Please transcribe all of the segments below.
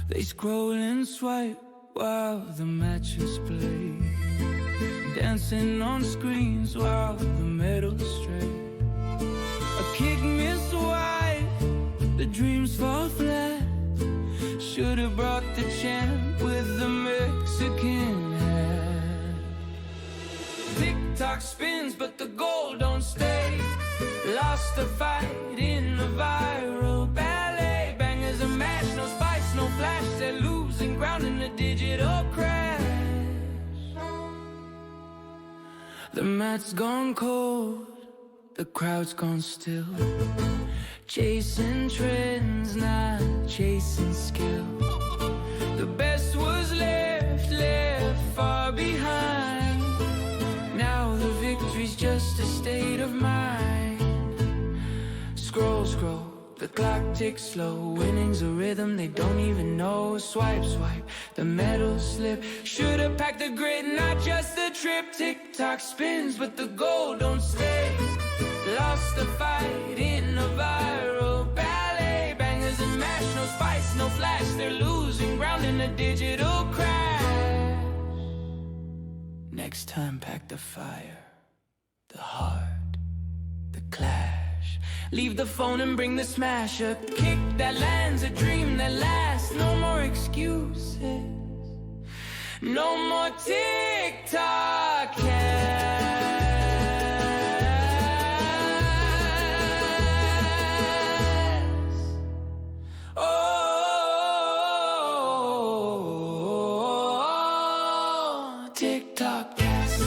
They scroll and swipe while the matches play, dancing on screens while the medals stray. A kick missed wide, the dreams fall flat. Should've brought the champ with the Mexican hat. Tick-tock spins, but the goal don't stay. Lost the fight in the viral ballet. Bangers a match, no spice, no flash. They're losing ground in the digital crash. The mat's gone cold, the crowd's gone still. Chasing trends, not chasing skill. The best was left far behind. Now the victory's just a state of mind. Scroll, scroll, the clock ticks slow. Winning's a rhythm they don't even know. Swipe, swipe, the medals slip. Should've packed the grid, not just the trip. Tick-tock spins, but the goal don't stay. Lost the fight in a viral ballet. Bangers and mash, no spice, no flash. They're losing ground in a digital crash. Next time pack the fire, the heart, the clash. Leave the phone and bring the smash. A kick that lands, a dream that lasts. No more excuses, no more tick-tock cash. Oh, tick-tock cash.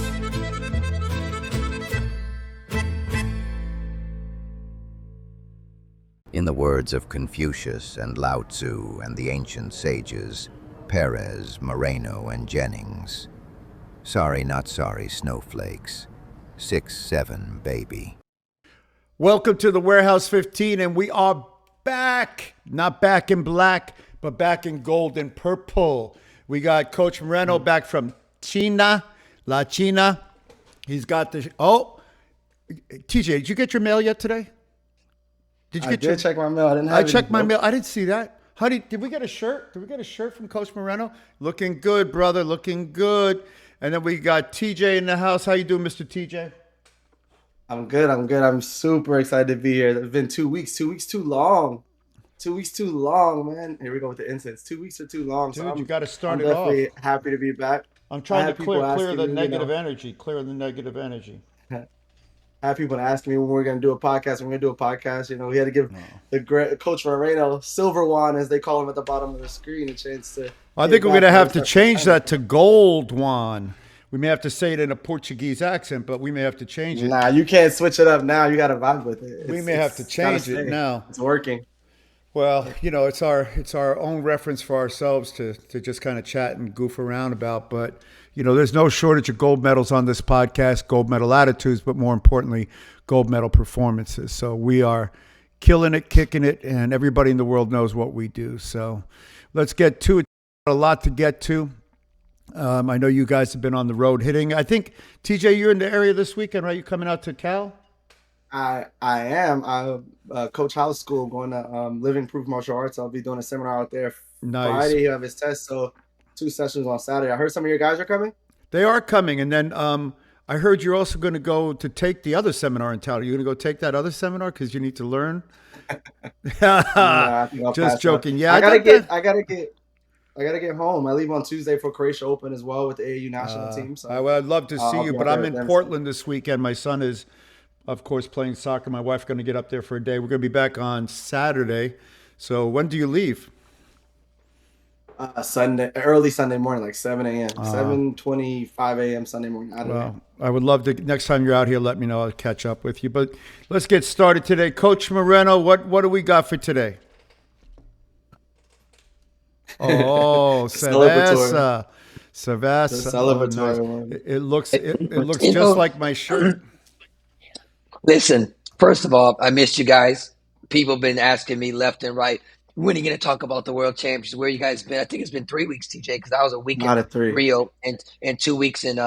In the words of Confucius and Lao Tzu and the ancient sages, Perez, Moreno, and Jennings, sorry, not sorry, snowflakes. 6-7, baby. Welcome to the Warehouse 15, and we are back. Not back in black, but back in gold and purple. We got Coach Moreno back from China, La China. He's got the... Oh, TJ, did you get your mail yet today? Did you I get your... check my mail. I didn't have I checked my mail. I didn't see that. Did we get a shirt? Did we get a shirt from Coach Moreno? Looking good, brother. Looking good. And then we got TJ in the house. How you doing, Mr. TJ? I'm good. I'm super excited to be here. It's been 2 weeks. 2 weeks too long. 2 weeks too long, man. Here we go with the incense. 2 weeks are too long. Dude, so you got to start I'm it off. definitely happy to be back. I'm trying to clear the me, negative energy. Clear the negative energy. I have people asking me when we're going to do a podcast. We're going to do a podcast. You know, we had to give the great Coach Moreno, Silver One, as they call him at the bottom of the screen, a chance to. I think we're going to have to change that to Gold One. We may have to say it in a Portuguese accent, but we may have to change it. Nah, you can't switch it up now. You got to vibe with it. We may have to change it now. It's working. Well, you know, it's our own reference for ourselves to just kind of chat and goof around about. But, you know, there's no shortage of gold medals on this podcast, gold medal attitudes, but more importantly, gold medal performances. So we are killing it, kicking it, and everybody in the world knows what we do. So let's get to it. A lot to get to. I know you guys have been on the road hitting. I think, TJ, you're in the area this weekend, right? You coming out to Cal? I am. I coach house school, going to Living Proof Martial Arts. I'll be doing a seminar out there Nice. Friday. You have his test, so 2 sessions on Saturday. I heard some of your guys are coming. They are coming, and then I heard you're also going to go to take the other seminar in town. Are you going to go take that other seminar because you need to learn? I think I'll Just pass joking. on. Yeah, I gotta get home. I leave on Tuesday for Croatia Open as well with the AAU national team. So I'd love to see I'll you, be but out I'm there in with them. Portland this weekend. My son is, of course, playing soccer. My wife's going to get up there for a day. We're going to be back on Saturday. So when do you leave? Sunday, early Sunday morning, like 7 a.m. 7:25 a.m. Sunday morning. I don't know. I would love to. Next time you're out here, let me know. I'll catch up with you. But let's get started today. Coach Moreno, what do we got for today? Oh, Cerveza. Cerveza. Oh, nice. It looks just like my shirt. Listen, first of all, I missed you guys. People have been asking me left and right, when are you going to talk about the World Championships? Where you guys been? I think it's been 3 weeks, TJ, because I was a week Not in at 3. Rio and 2 weeks in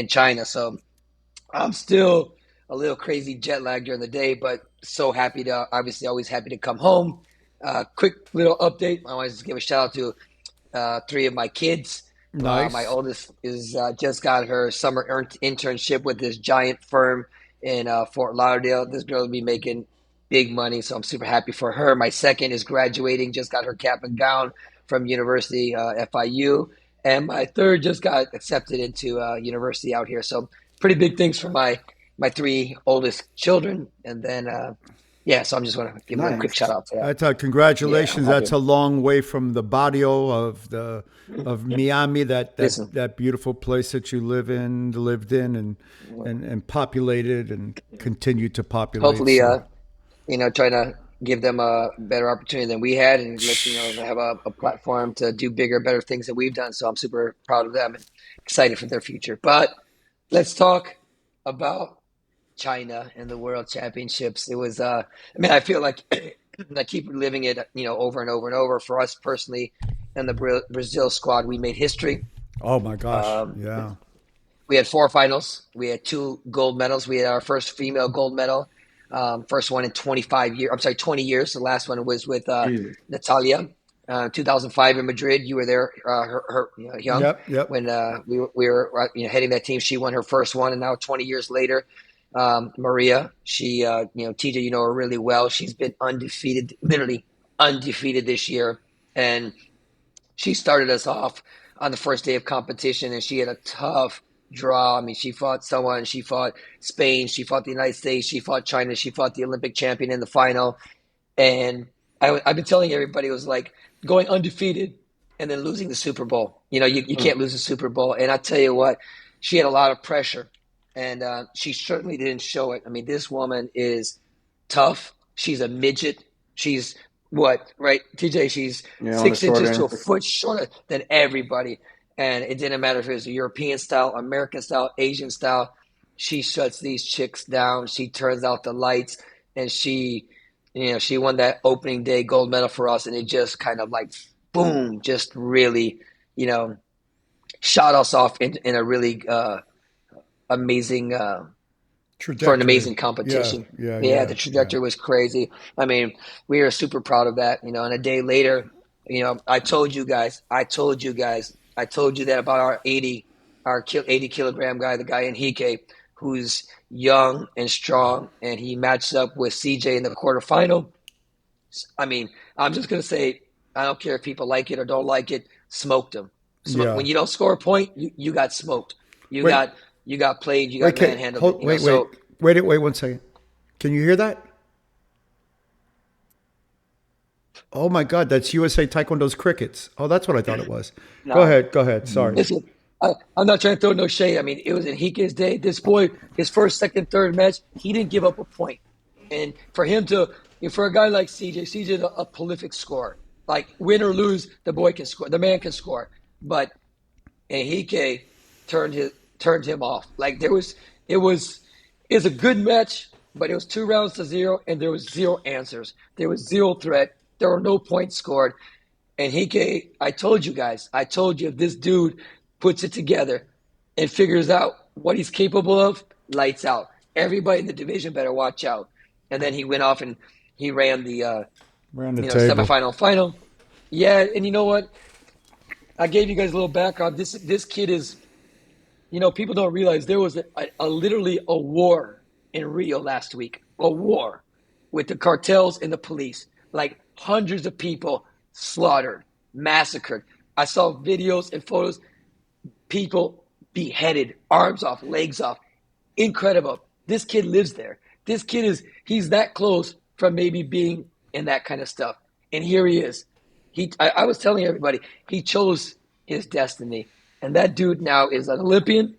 China. So I'm still a little crazy jet lag during the day, but so happy to, obviously always happy to come home, Quick little update. I want to just give a shout out to three of my kids. My Nice. oldest is just got her summer internship with this giant firm in Fort Lauderdale. This girl will be making big money, so I'm super happy for her. My second is graduating, just got her cap and gown from University FIU, and my third just got accepted into university out here. So pretty big things for my three oldest children, and then yeah. So I'm just want to give a quick shout Nice. out to that. That's Yeah, I'm congratulations. That's happy. a long way from the barrio of Miami, Listen, that beautiful place that you lived in, and populated and continue to populate. hopefully, So, trying to give them a better opportunity than we had, and they have a platform to do bigger, better things that we've done. So I'm super proud of them and excited for their future. But let's talk about China and the World Championships. It was, I feel like I keep living it, over and over and over. For us personally, and the Brazil squad, we made history. oh my gosh, Um, yeah, we had four finals. We had two gold medals. We had our first female gold medal, first one in 25 years. I'm sorry, 20 years. The last one was with Jesus. Natalia, 2005 in Madrid. You were there, young yep, yep. when we were heading that team. She won her first one, and now 20 years later, Maria, she, TJ, you know her really well. She's been undefeated, literally undefeated this year, and she started us off on the first day of competition, and she had a tough draw. I mean, she fought someone, she fought Spain, she fought the United States, she fought China, she fought the Olympic champion in the final. And I've been telling everybody it was like going undefeated and then losing the Super Bowl. You Mm. can't lose the Super Bowl. And I tell you what, she had a lot of pressure, and she certainly didn't show it. I mean, this woman is tough. She's a midget. She's what, right, TJ? She's Yeah, on the six short inches to a end. foot shorter than everybody. And it didn't matter if it was a European style, American style, Asian style. She shuts these chicks down. She turns out the lights, and she won that opening day gold medal for us, and it just kind of like boom, just really, you know, shot us off in a really amazing for an Trajectory. amazing Yeah, competition. yeah, Yeah, yeah, the yeah. trajectory was crazy. I mean, we are super proud of that. And a day later, I told you that about our 80 kilogram guy, the guy Enrique, who's young and strong, and he matched up with CJ in the quarterfinal. I mean, I'm just gonna say, I don't care if people like it or don't like it. Smoked him. Yeah. When you don't score a point, you got smoked. You Wait, got you got played. You got wait, manhandled. wait, So wait 1 second. Can you hear that? Oh my God, that's USA Taekwondo's crickets. Oh, that's what I thought it was. Go no, ahead, go ahead. Sorry. Mm. listen, I'm not trying to throw no shade. I mean, it was Enrique's day. This boy, his first, second, third match, he didn't give up a point. And for him to, for a guy like CJ's a prolific scorer. Like win or lose, the boy can score. The man can score. But Enrique turned him off. Like it was a good match, but it was 2 rounds to 0, and there was zero answers. There was zero threat. There were no points scored. And I told you guys, I told you if this dude puts it together and figures out what he's capable of, lights out. Everybody in the division better watch out. And then he went off and he ran the We're on the table. semifinal final. Yeah, and you know what? I gave you guys a little background. This kid is, people don't realize there was a literally a war in Rio last week. A war with the cartels and the police. Like hundreds of people slaughtered, massacred. I saw videos and photos, people beheaded, arms off, legs off. Incredible. This kid lives there. He's that close from maybe being in that kind of stuff. And here he is. I was telling everybody, he chose his destiny. And that dude now is an Olympian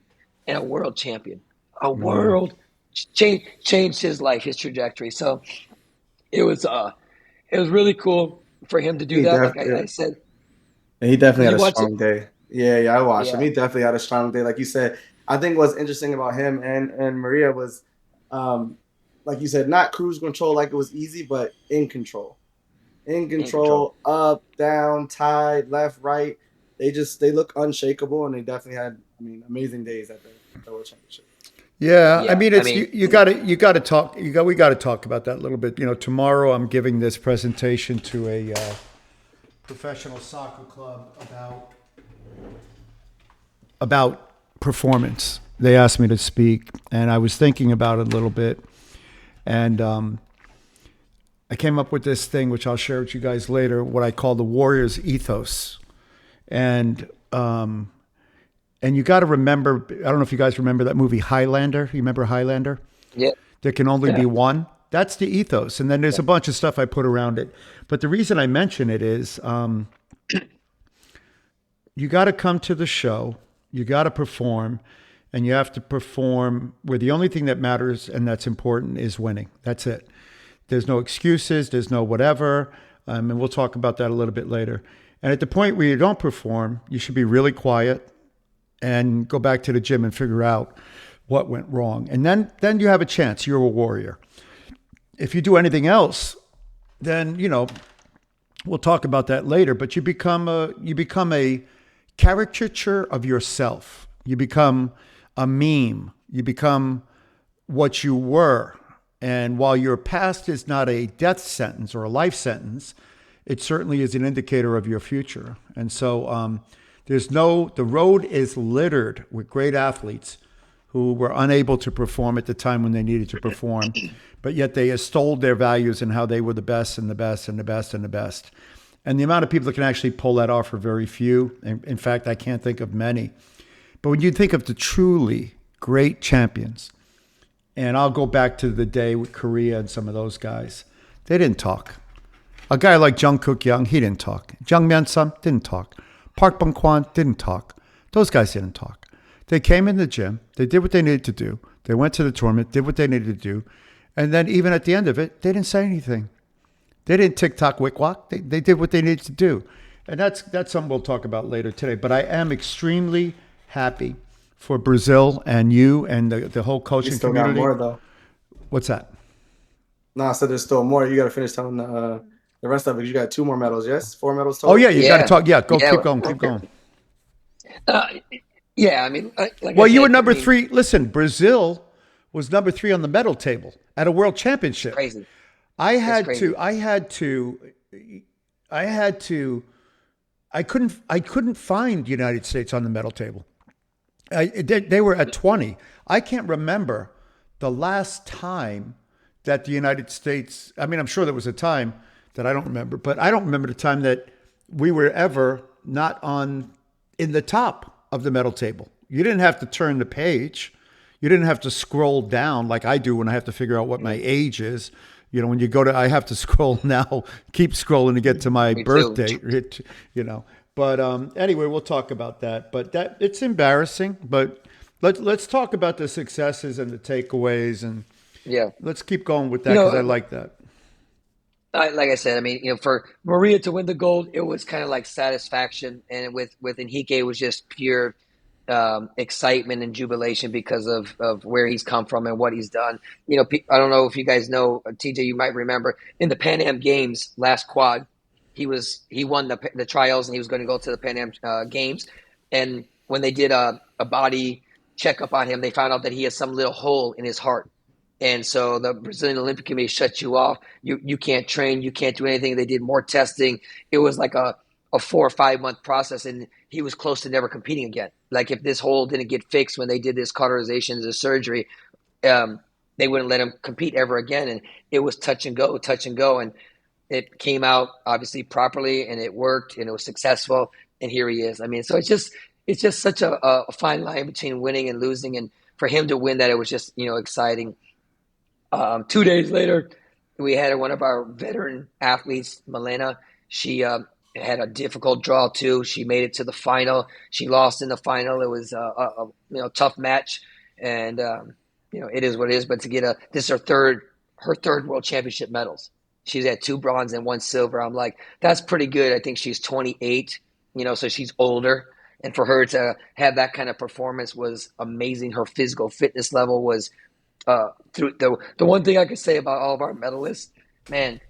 and a world champion. A Wow. world changed his life, his trajectory. So it was really cool for him to do He that. Like definitely, I said, he definitely did had you a watch it? strong day. Yeah, yeah, I watched him. Yeah. He definitely had a strong day. Like you said, I think what's interesting about him and Maria was, um, like you said, not cruise control like it was easy, but in control. In In control. control, up, down, tied, left, right. They look unshakable, and they definitely had, I mean, amazing days at the World Championship. Yeah, I Yeah, mean, I it's mean, you got to talk we got to talk about that a little bit. Tomorrow I'm giving this presentation to a professional soccer club about performance. They asked me to speak, and I was thinking about it a little bit, and I came up with this thing, which I'll share with you guys later, what I call the Warriors ethos, and and you got to remember. I don't know if you guys remember that movie Highlander. You remember Highlander? yeah, There can only yeah, be one. That's the ethos, and then there's yeah. a bunch of stuff I put around it. But the reason I mention it is you got to come to the show, you got to perform, and you have to perform where the only thing that matters and that's important is winning. That's it. There's no excuses, there's no whatever. And we'll talk about that a little bit later. And at the point where you don't perform, you should be really quiet and go back to the gym and figure out what went wrong. And then you have a chance. You're a warrior. If you do anything else, then we'll talk about that later. But you become a caricature of yourself. You become a meme. You become what you were. And while your past is not a death sentence or a life sentence, it certainly is an indicator of your future. And so the road is littered with great athletes who were unable to perform at the time when they needed to perform, but yet they extolled their values and how they were the best and the best and the best and the best. And the amount of people that can actually pull that off are very few. In fact, I can't think of many. But when you think of the truly great champions, and I'll go back to the day with Korea and some of those guys, they didn't talk. A guy like Jungkook Young, he didn't talk. Jung Myeon-sam didn't talk. Park Bang-kwan didn't talk. Those guys didn't talk. They came in the gym. They did what they needed to do. They went to the tournament, did what they needed to do. And then even at the end of it, they didn't say anything. They didn't tick-tock, wick-wack. They did what they needed to do. And that's something we'll talk about later today. But I am extremely happy for Brazil and you and the whole You coaching still got community. more though. What's that? No, I said there's still more. You got to finish telling the rest of it. You got 2 more medals, yes? 4 medals Oh, total? yeah, you got to Yeah, talk. Yeah, go yeah, keep going, keep Okay. going. uh, yeah. I mean, like I Well, you were said, I number mean, three. Listen, Brazil was number three on the medal table at a world championship. crazy. I It's had crazy. to, I had to, I had to, I couldn't find the United States on the medal table. They were at 20. I can't remember the last time that the United States, I mean, I'm sure there was a time that I don't remember, but I don't remember the time that we were ever not in the top of the medal table. You didn't have to turn the page. You didn't have to scroll down like I do when I have to figure out what my age is. When you go to, I have to scroll now, keep scrolling to get to my Me birth too. date, you know. But anyway, we'll talk about that. But that it's embarrassing. But let's talk about the successes and the takeaways, and Yeah. let's keep going with that You because I know, like that. like I said, I mean, for Maria to win the gold, it was kind of like satisfaction, and with Enrique, it was just pure excitement and jubilation because of where he's come from and what he's done. I don't know if you guys know, TJ, you might remember in the Pan Am Games last quad, he won the trials and he was going to go to the Pan Am Games, and when they did a body checkup on him, they found out that he has some little hole in his heart. And so the Brazilian Olympic Committee shuts you off. You can't train. You can't do anything. They did more testing. It was like a 4 or 5 month process, and he was close to never competing again. Like if this hole didn't get fixed when they did this cauterization, this surgery, they wouldn't let him compete ever again. And it was touch and go, touch and go. And it came out obviously properly, and it worked, and it was successful. And here he is. I mean, so it's just such a fine line between winning and losing. And for him to win that, it was just exciting. 2 days later, we had one of our veteran athletes, Milena. She had a difficult draw too. She made it to the final. She lost in the final. It was a tough match, and it is what it is. But to get this is her third world championship medals. She's had 2 bronze and 1 silver. I'm like, that's pretty good. I think she's 28. So she's older. And for her to have that kind of performance was amazing. Her physical fitness level was through the one thing I could say about all of our medalists, man,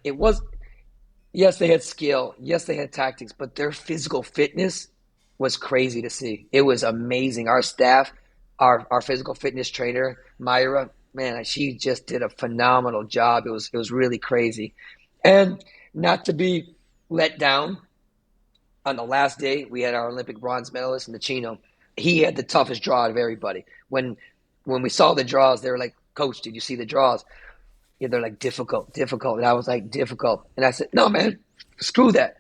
it was yes, they had skill, yes, they had tactics, but their physical fitness was crazy to see. It was amazing. Our staff, our physical fitness trainer, Myra, man, she just did a phenomenal job. It was really crazy. And not to be let down, on the last day, we had our Olympic bronze medalist, Nicino. He had the toughest draw out of everybody. When we saw the draws, they were like, "Coach, did you see the draws?" Yeah, they're like difficult, difficult, and I was like difficult, and I said, "No, man, screw that."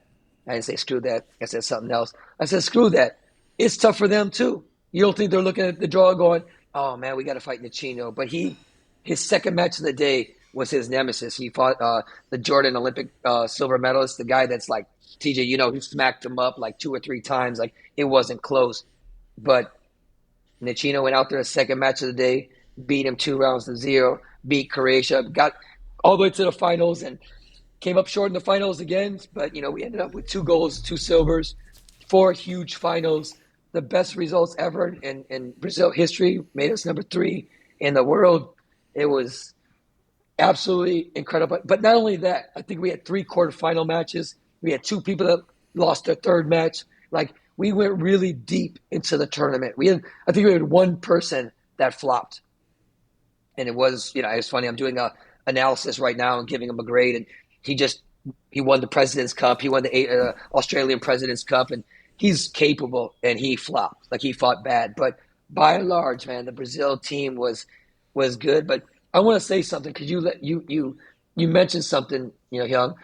I didn't say screw that. I said something else. I said, "Screw that. It's tough for them too." You don't think they're looking at the draw going, "Oh man, we got to fight Nicino," but his second match of the day was his nemesis. He fought the Jordan Olympic silver medalist, the guy that's like TJ. He smacked him up like 2 or 3 times. Like it wasn't close, but Nicino went out there the second match of the day, beat him 2 rounds to 0, beat Croatia, got all the way to the finals, and came up short in the finals again. But we ended up with 2 golds, 2 silvers, 4 huge finals, the best results ever in Brazil history. Made us number 3 in the world. It was absolutely incredible. But not only that, I think we had 3 quarterfinal matches. We had 2 people that lost their third match. Like we went really deep into the tournament. I think we had 1 person that flopped, and it was, it's funny. I'm doing a analysis right now and giving him a grade, and he won the President's Cup. He won the Australian President's Cup, and he's capable. And he flopped, like he fought bad. But by and large, man, the Brazil team was good. But I want to say something because you mentioned something, Young.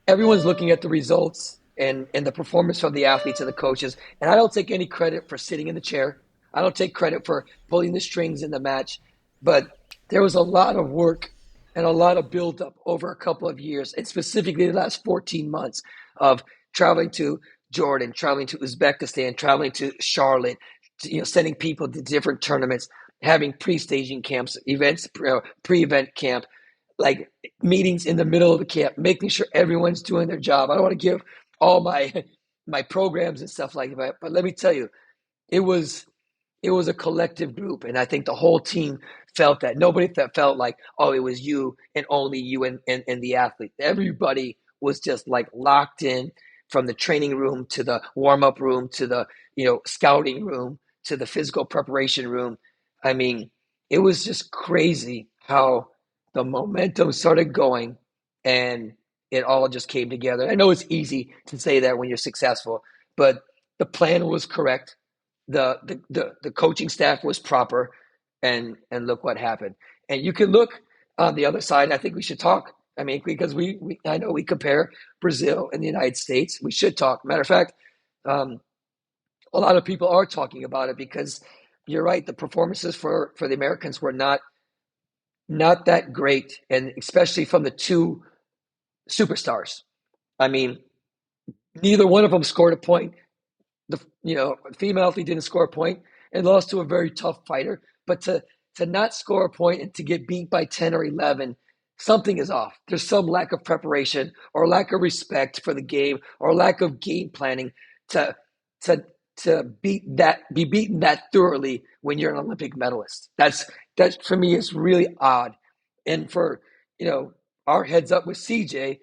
Everyone's looking at the results and the performance from the athletes and the coaches. And I don't take any credit for sitting in the chair. I don't take credit for pulling the strings in the match. But there was a lot of work and a lot of buildup over a couple of years, and specifically the last 14 months of traveling to Jordan, traveling to Uzbekistan, traveling to Charlotte, sending people to different tournaments, having pre-staging camps, events, pre-event camp, like meetings in the middle of the camp, making sure everyone's doing their job. I don't want to give all my programs and stuff like that, but let me tell you, it was it was a collective group, and I think the whole team felt that. Nobody felt like, oh, it was you and only you and the athlete. Everybody was just like locked in, from the training room to the warm up room to the scouting room to the physical preparation room. I mean, it was just crazy how the momentum started going, and it all just came together. I know it's easy to say that when you're successful, but the plan was correct. The coaching staff was proper, and look what happened. And you can look on the other side. I think we should talk. I mean, because I know we compare Brazil and the United States. We should talk. Matter of fact, um, a lot of people are talking about it because you're right. The performances for the Americans were not that great, and especially from the 2 superstars. I mean, neither one of them scored a point. The female athlete didn't score a point and lost to a very tough fighter. But to not score a point and to get beat by 10 or 11, something is off. There's some lack of preparation or lack of respect for the game or lack of game planning to to to be beaten that thoroughly when you're an Olympic medalist. That for me is really odd. And for our heads up with CJ,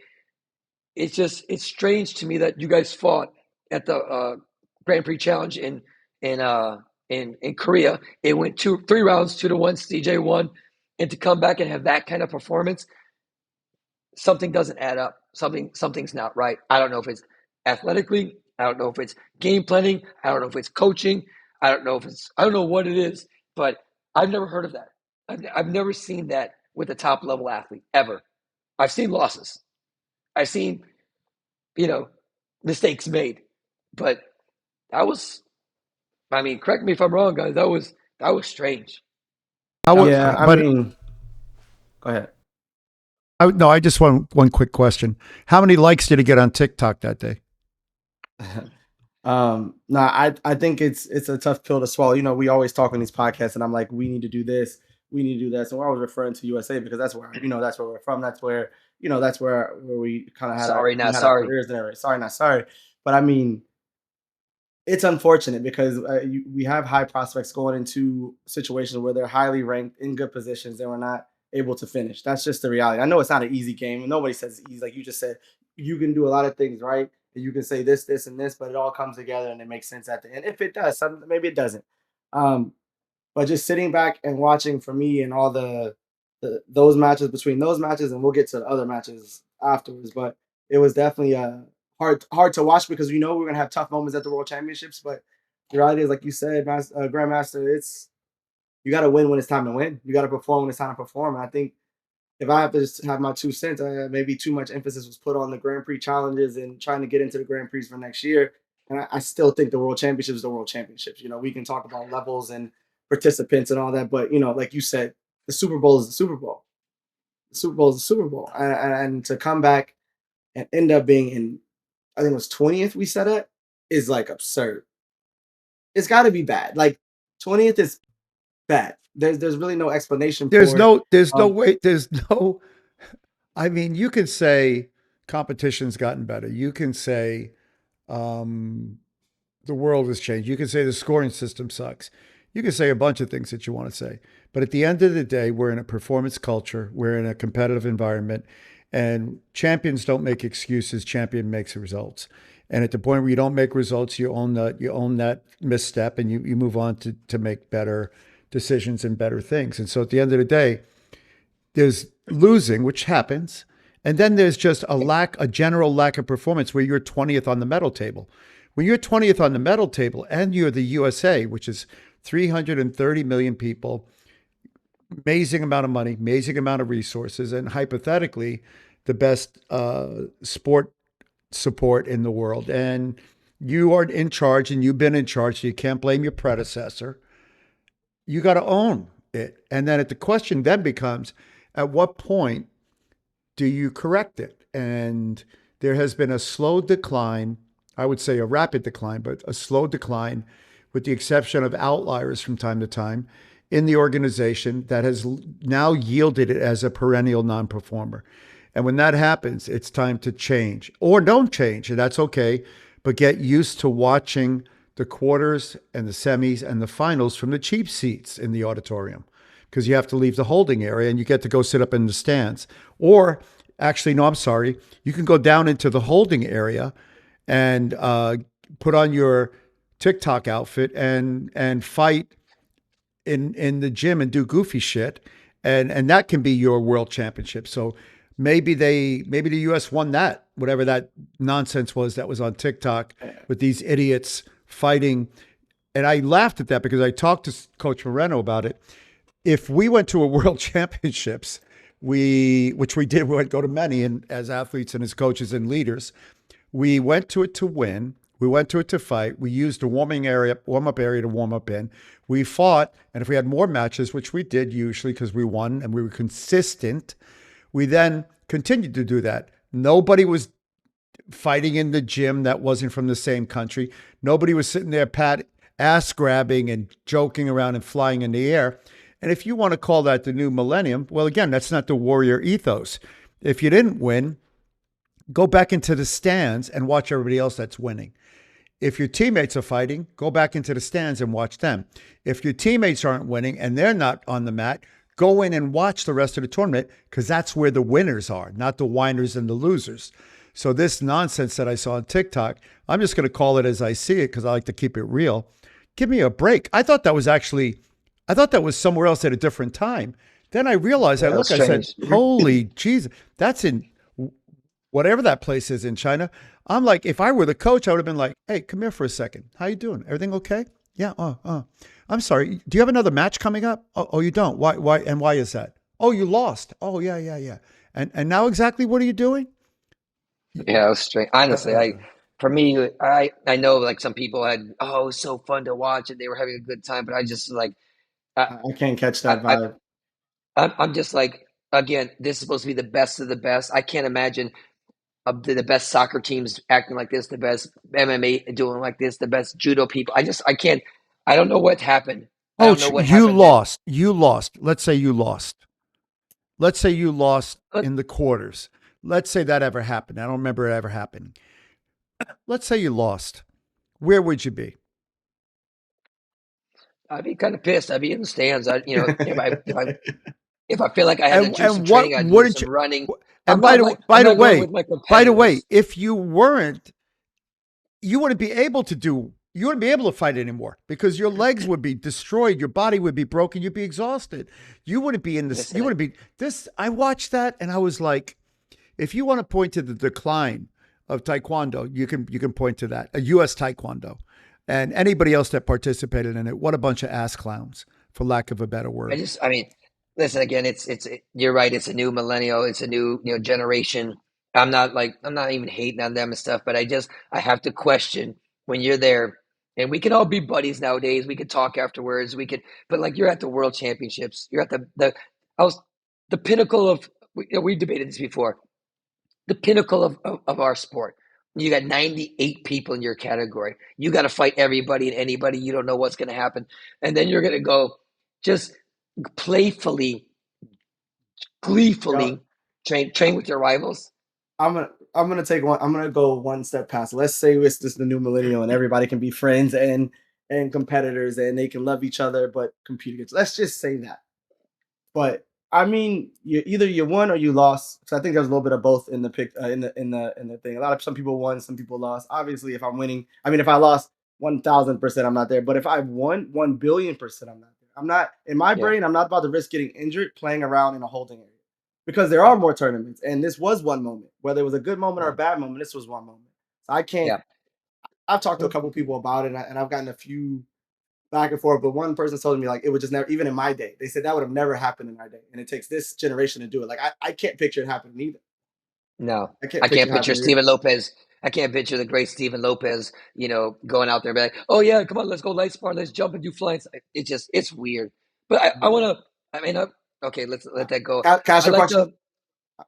it's strange to me that you guys fought at the Grand Prix Challenge in in Korea. It went 3 rounds, 2-1. CJ won, and to come back and have that kind of performance, something doesn't add up. Something's not right. I don't know if it's athletically. I don't know if it's game planning. I don't know if it's coaching. I don't know what it is, but I've never heard of that. I've never seen that with a top level athlete ever. I've seen losses. I've seen you know mistakes made, but that was. I mean, correct me if I'm wrong, guys. That was strange. I would, Yeah, I but mean, go ahead. no, I just want one quick question. How many likes did he get on TikTok that day? No, I think it's a tough pill to swallow. We always talk on these podcasts, and I'm like, we need to do this, we need to do this, and we're always referring to USA because that's where that's where we're from. That's where that's where we kind of Sorry, we not had our sorry. careers and everything. Sorry, not sorry, but I mean, it's unfortunate because we have high prospects going into situations where they're highly ranked in good positions and we're not able to finish. That's just the reality. I know it's not an easy game. Nobody says it's easy. Like you just said, you can do a lot of things right. And you can say this, this, and this, but it all comes together and it makes sense at the end. If it does, maybe it doesn't. But just sitting back and watching for me and all those matches between those matches, and we'll get to the other matches afterwards. But it was definitely hard to watch because we're gonna have tough moments at the World Championships. But the reality is, like you said, Grandmaster, it's you got to win when it's time to win. You got to perform when it's time to perform. And I think if I have to just have my 2 cents, maybe too much emphasis was put on the Grand Prix challenges and trying to get into the Grand Prix for next year. And I still think the World Championships is the World Championships. We can talk about levels and participants and all that, but like you said, the Super Bowl is the Super Bowl. The Super Bowl is the Super Bowl, and to come back and end up being in, I think it was 20th. We said it is like absurd. It's got to be bad. Like 20th is bad. There's really no explanation There's for it. no way. There's no. I mean, you can say competition's gotten better. You can say um, the world has changed. You can say the scoring system sucks. You can say a bunch of things that you want to say. But at the end of the day, we're in a performance culture. We're in a competitive environment. And champions don't make excuses. Champion makes results. And at the point where you don't make results, you own that misstep and you move on to make better decisions and better things. And so at the end of the day, there's losing, which happens, and then there's just a general lack of performance where you're 20th on the medal table. When you're 20th on the medal table and you're the USA, which is 330 million people, amazing amount of money, amazing amount of resources, and hypothetically, the best sport support in the world. And you are in charge and you've been in charge, so you can't blame your predecessor. You got to own it. And then the question then becomes, at what point do you correct it? And there has been a slow decline, I would say a rapid decline, but a slow decline, with the exception of outliers from time to time, in the organization that has now yielded it as a perennial non-performer. And when that happens, it's time to change or don't change, and that's okay, but get used to watching the quarters and the semis and the finals from the cheap seats in the auditorium, because you have to leave the holding area and you get to go sit up in the stands. Or actually, no, I'm sorry, you can go down into the holding area and put on your TikTok outfit and fight in the gym and do goofy shit, and that can be your world championship. So maybe the US won that, whatever that nonsense was that was on TikTok with these idiots fighting. And I laughed at that because I talked to Coach Moreno about it. If we went to a world championships, which we did, we went go to many, and as athletes and as coaches and leaders, we went to it to win. We went to it to fight. We used a warm up area to warm up in. We fought, and if we had more matches, which we did usually because we won and we were consistent, we then continued to do that. Nobody was fighting in the gym that wasn't from the same country. Nobody was sitting there ass grabbing and joking around and flying in the air. And if you want to call that the new millennium, well, again, that's not the warrior ethos. If you didn't win, go back into the stands and watch everybody else that's winning. If your teammates are fighting, go back into the stands and watch them. If your teammates aren't winning and they're not on the mat, go in and watch the rest of the tournament, because that's where the winners are, not the whiners and the losers. So this nonsense that I saw on TikTok, I'm just going to call it as I see it because I like to keep it real. Give me a break. I thought that was somewhere else at a different time. Then I realized, I said, holy Jesus, that's in whatever that place is in China. I'm like, if I were the coach, I would have been like, hey, come here for a second. How you doing? Everything okay? Yeah. I'm sorry. Do you have another match coming up? Oh, you don't. Why? And why is that? Oh, you lost. Oh, yeah. And now exactly what are you doing? Yeah, it was strange. Honestly, for me, I know like some people had, oh, it was so fun to watch and they were having a good time, but I just like, I, I can't catch that I, vibe. I'm just like, again, this is supposed to be the best of the best. I can't imagine the best soccer teams acting like this, the best MMA doing like this, the best judo people. I can't, I don't know what happened. I don't know Coach, what you happened then. lost. You lost. Let's say you lost. Let's say you lost in the quarters. Let's say that ever happened. I don't remember it ever happening. Let's say you lost. Where would you be? I'd be kind of pissed. I'd be in the stands. If I feel like I had to do some And what training, I'd do wouldn't some you? running. And I'm not going with my by the way, competitors. if you weren't, you wouldn't be able to do. you wouldn't be able to fight anymore because your legs would be destroyed, your body would be broken, you'd be exhausted. You wouldn't be in this. You Listen, wouldn't be this. I watched that and I was like, if you want to point to the decline of Taekwondo, you can point to that. A U.S. Taekwondo, and anybody else that participated in it. What a bunch of ass clowns, for lack of a better word. I mean, listen again. You're right. It's a new millennial. It's a new generation. I'm not even hating on them and stuff, but I have to question when you're there, and we can all be buddies nowadays. We could talk afterwards. But like you're at the World Championships. You're at I was the pinnacle of. We debated this before. The pinnacle of our sport. You got 98 people in your category. You got to fight everybody and anybody. You don't know what's going to happen, and then you're going to go just playfully, Yo, gleefully train with your rivals. I'm gonna go one step past. Let's say it's just the new millennial and everybody can be friends and competitors and they can love each other but compete against. Let's just say that. But I mean, you won or you lost. So I think there's a little bit of both in the pick in the thing. A lot of some people won, some people lost. Obviously, if I'm winning, I mean, if I lost 1,000%, I'm not there. But if I won 1,000,000,000%, I'm not there. I'm not in my Yeah, brain. I'm not about to risk getting injured playing around in a holding area because there are more tournaments, and this was one moment. Whether it was a good moment or a yeah, bad moment, this was one moment. So I can't. yeah. I've talked to a couple people about it, and I've gotten a few back and forth. But one person told me like it would just never, even in my day, they said that would have never happened in our day, and it takes this generation to do it. Like I can't picture it happening either. No, I can't I picture can't it picture happening either. Steven Lopez. I can't picture the great Steven Lopez, going out there and be like, "Oh yeah, come on, let's go light spar, let's jump and do flying." It's weird. But I want to. I mean, okay, let's let that go. Can I ask I you a like question? to.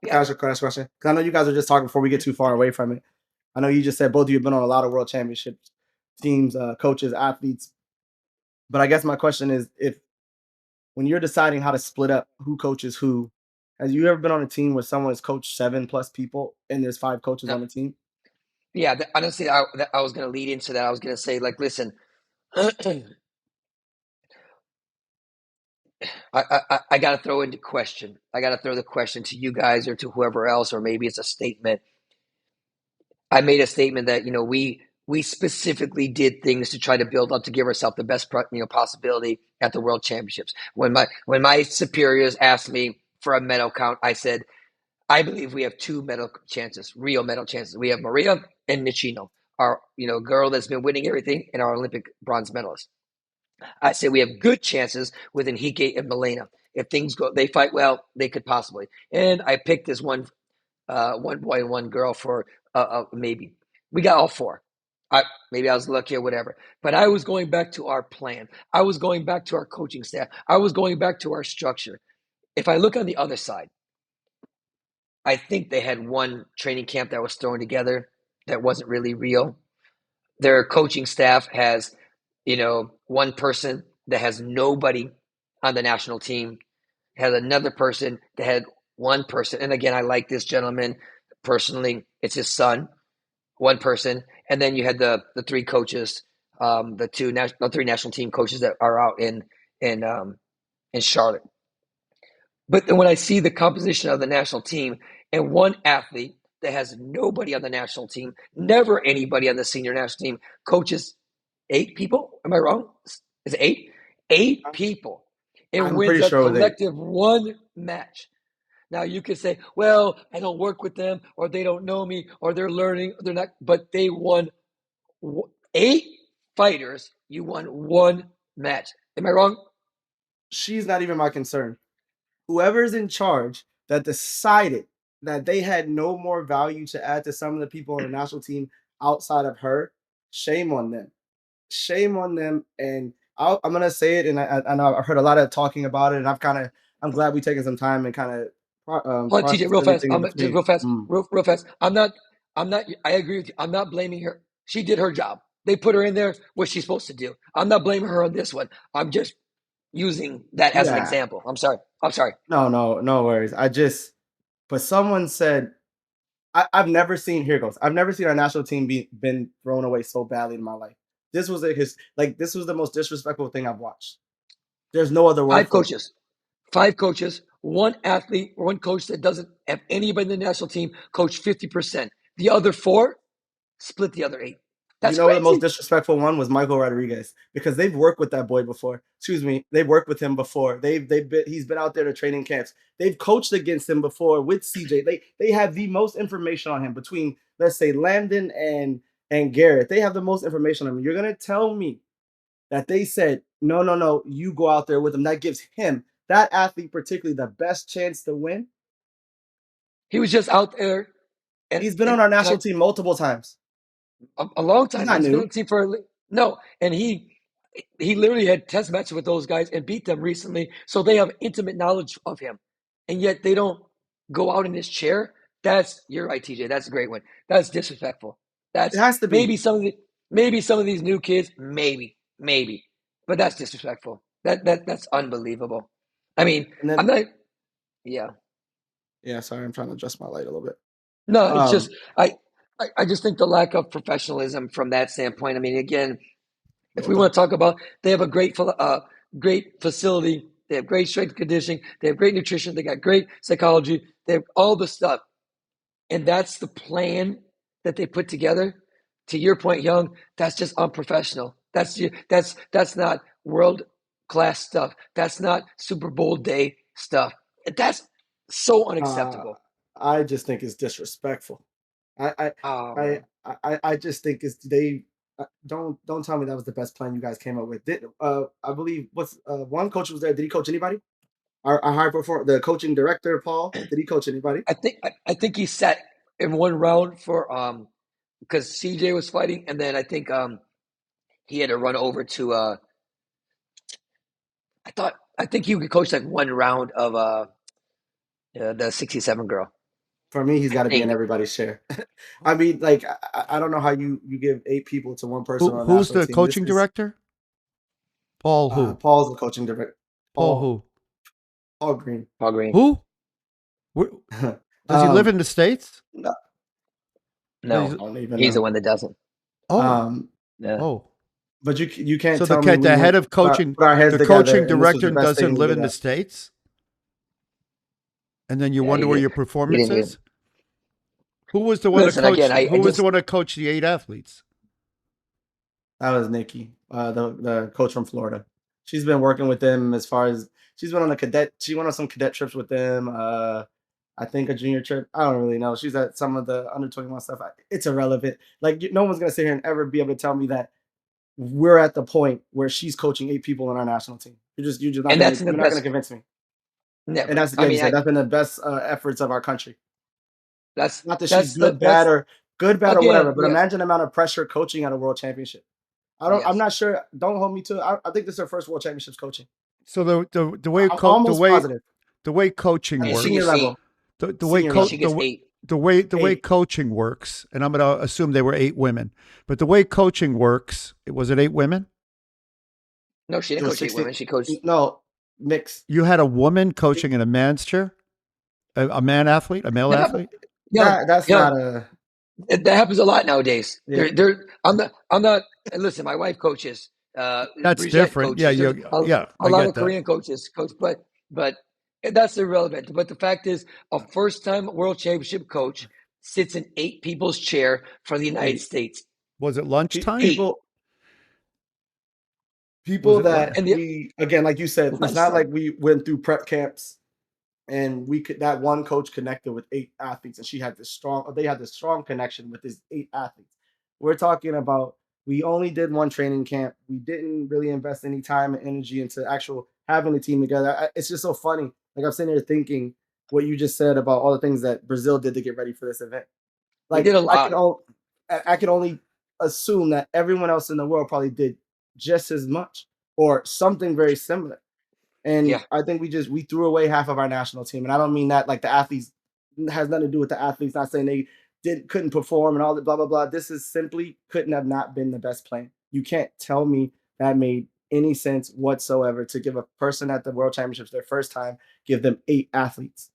Can I Yeah, ask you a question? Because I know you guys are just talking before we get too far away from it. I know you just said both of you have been on a lot of world championships, teams, coaches, athletes. But I guess my question is, if when you're deciding how to split up who coaches who, has you ever been on a team where someone has coached 7+ people and there's 5 coaches no, on the team? yeah. Honestly, I was going to lead into that. I was going to say, like, listen, I got to throw into question. I got to throw the question to you guys or to whoever else, or maybe it's a statement. I made a statement that we specifically did things to try to build up to give ourselves the best possibility at the World Championships. When my superiors asked me for a medal count, I said I believe we have two medal chances, real medal chances. We have Maria and Nicino, our girl that's been winning everything, and our Olympic bronze medalist. I say we have good chances with Enrique and Milena. If things go, they fight well, they could possibly. And I picked this one boy and one girl for maybe. We got all four. Maybe I was lucky or whatever. But I was going back to our plan. I was going back to our coaching staff. I was going back to our structure. If I look on the other side, I think they had one training camp that was thrown together that wasn't really real. Their coaching staff has, one person that has nobody on the national team, has another person that had one person. And again, I like this gentleman personally. It's his son, one person. And then you had the three coaches, the three national team coaches that are out in in Charlotte. But then when I see the composition of the national team and one athlete that has nobody on the national team, never anybody on the senior national team, coaches 8 people. Am I wrong? Is it eight? Eight people. And I'm wins pretty a sure it was 8. collective one match. Now you could say, well, I don't work with them, or they don't know me, or they're learning, or they're not, but they won 8 fighters. You won one match. Am I wrong? She's not even my concern. Whoever's in charge that decided that they had no more value to add to some of the people on the national team outside of her, shame on them. Shame on them. And I'm gonna say it, and I know I've heard a lot of talking about it, and I'm glad we taken some time and kind of Hold on, TJ, process real fast. everything in I'm just between. real fast, Mm. real fast. I'm not. I agree with you. I'm not blaming her. She did her job. They put her in there. What she's supposed to do. I'm not blaming her on this one. I'm just using that as an Yeah, example. I'm sorry. I'm sorry. no worries. But someone said I've never seen. Here goes. I've never seen our national team been thrown away so badly in my life. This was the most disrespectful thing I've watched. There's no other word Five for it. coaches. Five coaches. One athlete. One coach that doesn't have anybody in the national team. Coach 50%. The other four split the other 8. You That's know, the most crazy. disrespectful one was Michael Rodriguez because they've worked with that boy before. Excuse me, they've worked with him before. He's been out there to training camps. They've coached against him before with CJ. They have the most information on him between, let's say, Landon and Garrett. They have the most information on him. You're gonna tell me that they said, no, no, no, you go out there with him. That gives him, that athlete particularly, the best chance to win. He was just out there, and He's been on and our and national team multiple times. a long He's time. not He's been on new. the team for no, and he literally had test matches with those guys and beat them recently, so they have intimate knowledge of him, and yet they don't go out in his chair. You're right, TJ. That's a great one. That's disrespectful. It That's has to be. maybe some of these new kids, maybe, but that's disrespectful. That's unbelievable. I mean, And then, I'm not. Yeah, yeah, sorry, I'm trying to adjust my light a little bit. no, it's Um, just I just think the lack of professionalism from that standpoint. I mean, again, if we want to talk about, they have a great facility. They have great strength and conditioning. They have great nutrition. They got great psychology. They have all the stuff, and that's the plan that they put together. To your point, Young, that's just unprofessional. That's not world class stuff. That's not Super Bowl day stuff. That's so uh, unacceptable. I just think it's disrespectful. I I Oh I man. I just think it's they don't tell me that was the best plan you guys came up with. Did I believe what's one coach was there? Did he coach anybody? Our high performer, the coaching director, Paul. Did he coach anybody? I think he sat in one round for because CJ was fighting, and then I think he had to run over to I think he could coach like one round of the 67 girl. For me, he's I got to be in think. everybody's share. I mean, like I don't know how you give 8 people to one person on a Who's national the team. This coaching is director? Paul who? Paul's the coaching director. Paul Paul who? Paul Green. Paul Green. Who? Where, does he live um, in the States? no, Does No, he- I don't even he's the know. one that doesn't. oh, Um, Yeah. oh. but you can't So tell me we the head went of coaching, put our heads the together coaching and this was the director best doesn't thing to live get in the at. States, and then you Yeah, wonder he where did. your He performance didn't even is. Who was the one that listen again. coached? I Who was the just one that coached the 8 athletes? That was Nikki, the coach from Florida. She's been working with them as far as she's been on a cadet. She went on some cadet trips with them. I think a junior trip. I don't really know. She's at some of the under 21 stuff. It's irrelevant. Like no one's gonna sit here and ever be able to tell me that we're at the point where she's coaching 8 people on our national team. You're just not and gonna that's in the you're not gonna best. convince me. And Never. that's I like you mean, said. That's been the best efforts of our country. that's Not that she's that's the good, bad, or again. whatever. But Yeah, imagine the amount of pressure coaching at a world championship. I'm yes. not sure. Don't hold me to it. I think this is her first world championships coaching. So I'm almost positive the way coaching at the And she senior gets works, eight. level. Senior And she level. gets eight. the way 8. coaching works, and I'm going to assume they were 8 women, but the way coaching works, was it 8 women? No, she It didn't was coach eight 60. women. She coached. No, mixed. You had a woman coaching in a man's chair, a man athlete, a male That, athlete. young, That's young. not a That happens a lot nowadays. yeah. I'm not. I'm not. And listen, my wife coaches. That's Brigitte different. Yeah, coaches. There's yeah, a I lot get of that. Korean coaches coach, but that's irrelevant. But the fact is, a first-time world championship coach sits in 8 people's chair for the United 8. States. Was it lunchtime? Eight, People Was people it that and the we again, like you said, it's not lunchtime. like we went through prep camps and we could that one coach connected with 8 athletes and they had this strong connection with his 8 athletes. We're talking about we only did one training camp. We didn't really invest any time and energy into actual having the team together. It's just so funny. Like I'm sitting there thinking what you just said about all the things that Brazil did to get ready for this event. We Like did a lot. I can only assume that everyone else in the world probably did just as much or something very similar. And Yeah, I think we threw away half of our national team. And I don't mean that like the athletes has nothing to do with the athletes, not saying they couldn't perform and all that blah blah blah. This is simply couldn't have not been the best plan. You can't tell me that made any sense whatsoever to give a person at the world championships their first time, give them 8 athletes.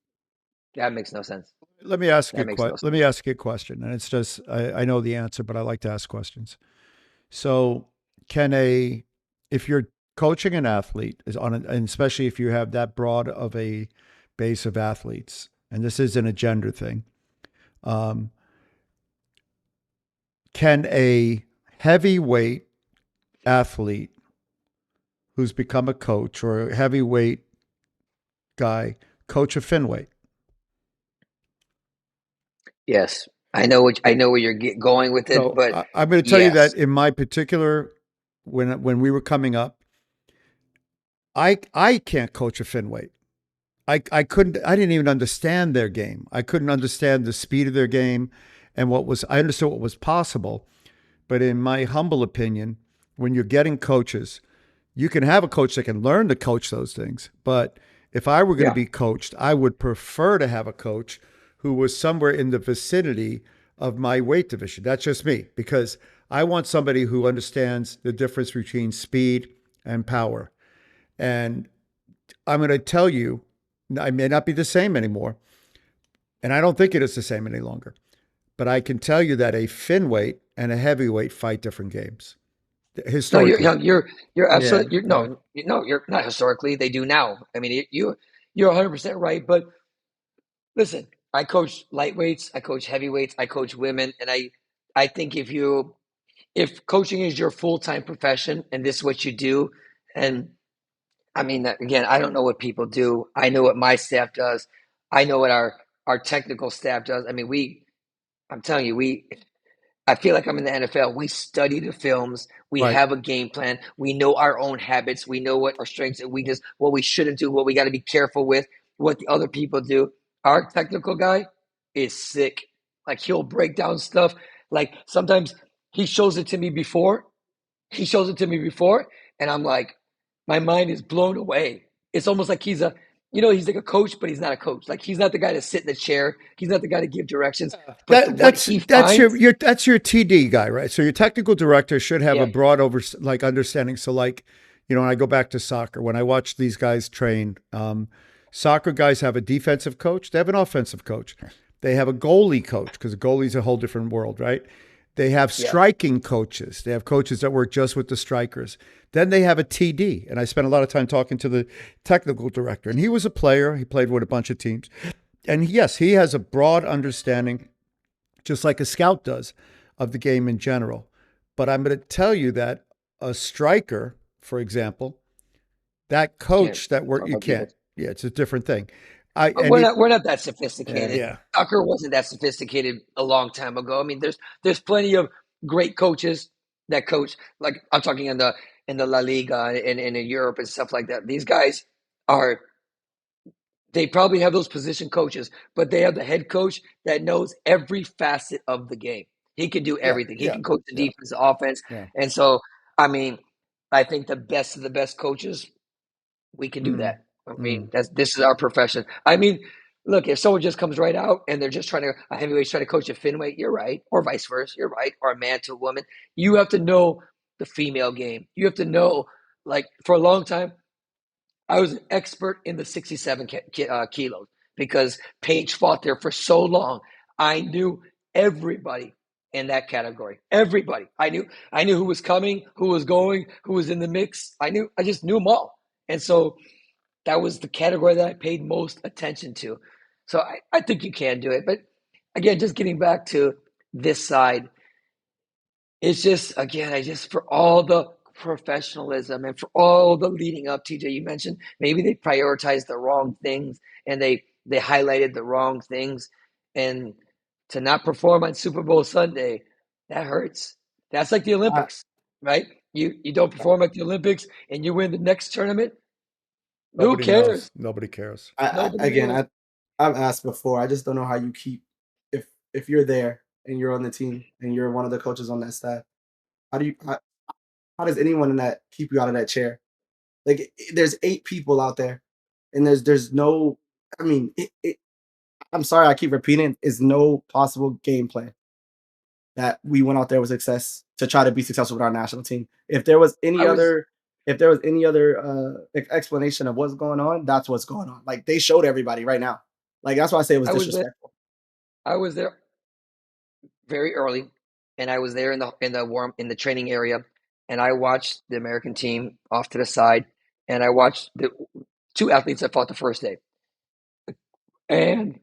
that makes no sense. Let me ask you That makes no let sense. me ask you a question, and it's just I know the answer, but I like to ask questions. So, if you're coaching an athlete and especially if you have that broad of a base of athletes, and this isn't a gender thing, um, can a heavyweight athlete who's become a coach or a heavyweight guy coach a finweight? Yes, I know where you're going with it, So but I'm going to tell you that yes, in my particular, when we were coming up, I can't coach a finweight. I couldn't, I didn't even understand their game. I couldn't understand the speed of their game and I understood what was possible. But in my humble opinion, when you're getting coaches, you can have a coach that can learn to coach those things. But if I were going to yeah, be coached, I would prefer to have a coach who was somewhere in the vicinity of my weight division. That's just me, because I want somebody who understands the difference between speed and power. And I'm going to tell you, I may not be the same anymore, and I don't think it is the same any longer. But I can tell you that a finweight and a heavyweight fight different games no, historically. Yeah, you're absolutely yeah. you're not historically. They do now. I mean, you're 100% right. But listen, I coach lightweights, I coach heavyweights, I coach women, and I think if coaching is your full time profession and this is what you do, and I mean, again, I don't know what people do. I know what my staff does. I know what our technical staff does. I mean, I'm telling you, I feel like I'm in the NFL. We study the films. We Right. have a game plan. We know our own habits. We know what our strengths and weaknesses, what we shouldn't do, what we got to be careful with, what the other people do. Our technical guy is sick. Like he'll break down stuff. Like sometimes he shows it to me before, he shows it to me before, and I'm like, my mind is blown away. It's almost like he's like a coach, but he's not a coach. Like he's not the guy to sit in the chair. He's not the guy to give directions. But what he That's finds, that's your TD guy, right? So your technical director should have a yeah, broad understanding. So like, when I go back to soccer, when I watch these guys train, soccer guys have a defensive coach, they have an offensive coach, they have a goalie coach because a goalie's a whole different world, right? They have yeah, striking coaches. They have coaches that work just with the strikers. Then they have a TD, and I spent a lot of time talking to the technical director, and he was a player. He played with a bunch of teams, and yes, he has a broad understanding just like a scout does, of the game in general. But I'm going to tell you that a striker, for example, that you can't coach that work talk you about can't. defense. Yeah, it's a different thing. I But and it we're not that Yeah. sophisticated. yeah Soccer wasn't that sophisticated a long time ago. I mean, there's plenty of great coaches that coach. Like I'm talking in the La Liga and in Europe and stuff like that. These guys are they probably have those position coaches, but they have the head coach that knows every facet of the game. He can do yeah everything. He yeah can coach the yeah defense, the offense, yeah. and so I mean, I think the best of the best coaches we can do Mm, that. I mean, mm. this is our profession. I mean, look, if someone just comes right out and they're just trying to a heavyweight's trying to coach a finweight, you're right, or vice versa, you're right, or a man to a woman. You have to know the female game. You have to know, like, for a long time, I was an expert in the 67 kilos because Paige fought there for so long. I knew everybody in that category. Everybody. I knew who was coming, who was going, who was in the mix. I just knew them all. And so that was the category that I paid most attention to. So I think you can do it. But again, just getting back to this side, it's just again, I just for all the professionalism and for all the leading up, TJ, you mentioned maybe they prioritized the wrong things and they highlighted the wrong things, and to not perform on Super Bowl Sunday, that hurts. That's like the I, Olympics, right? You don't perform at the Olympics and you win the next tournament. Who Nobody cares? knows. Nobody cares. Nobody again, knows. I've asked before. I just don't know how you keep if you're there and you're on the team and you're one of the coaches on that staff. How do you how does anyone in that keep you out of that chair? Like there's 8 people out there, and there's no. I mean, I'm sorry, I keep repeating. Is no possible game plan that we went out there with success to try to be successful with our national team. I was If there was any other explanation of what's going on, that's what's going on. Like they showed everybody right now. Like that's why I say it was I was there. disrespectful. I was there very early, and I was there in the training area, and I watched the American team off to the side, and I watched the two athletes that fought the first day, and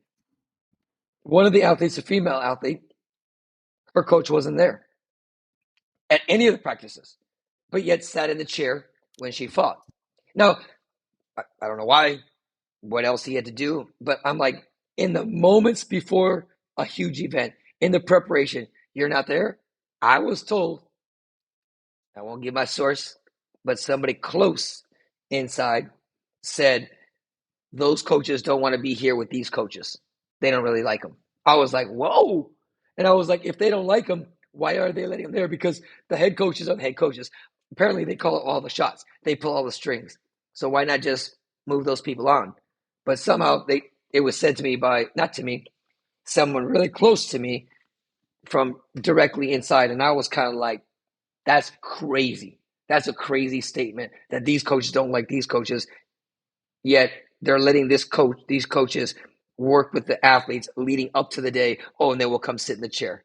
one of the athletes, a female athlete, her coach wasn't there, at any of the practices, but yet sat in the chair when she fought. Now, I don't know why, what else he had to do, but I'm like, in the moments before a huge event, in the preparation, you're not there. I was told, I won't give my source, but somebody close inside said those coaches don't want to be here with these coaches. They don't really like them. I was like, whoa. And I was like, if they don't like them, why are they letting them there? Because the head coaches are the head coaches. Apparently, they call all the shots. They pull all the strings. So why not just move those people on? But somehow it was said to me by, not to me, someone really close to me from directly inside. And I was kind of like, that's crazy. That's a crazy statement that these coaches don't like these coaches. Yet they're letting these coaches work with the athletes leading up to the day. Oh, and they will come sit in the chair.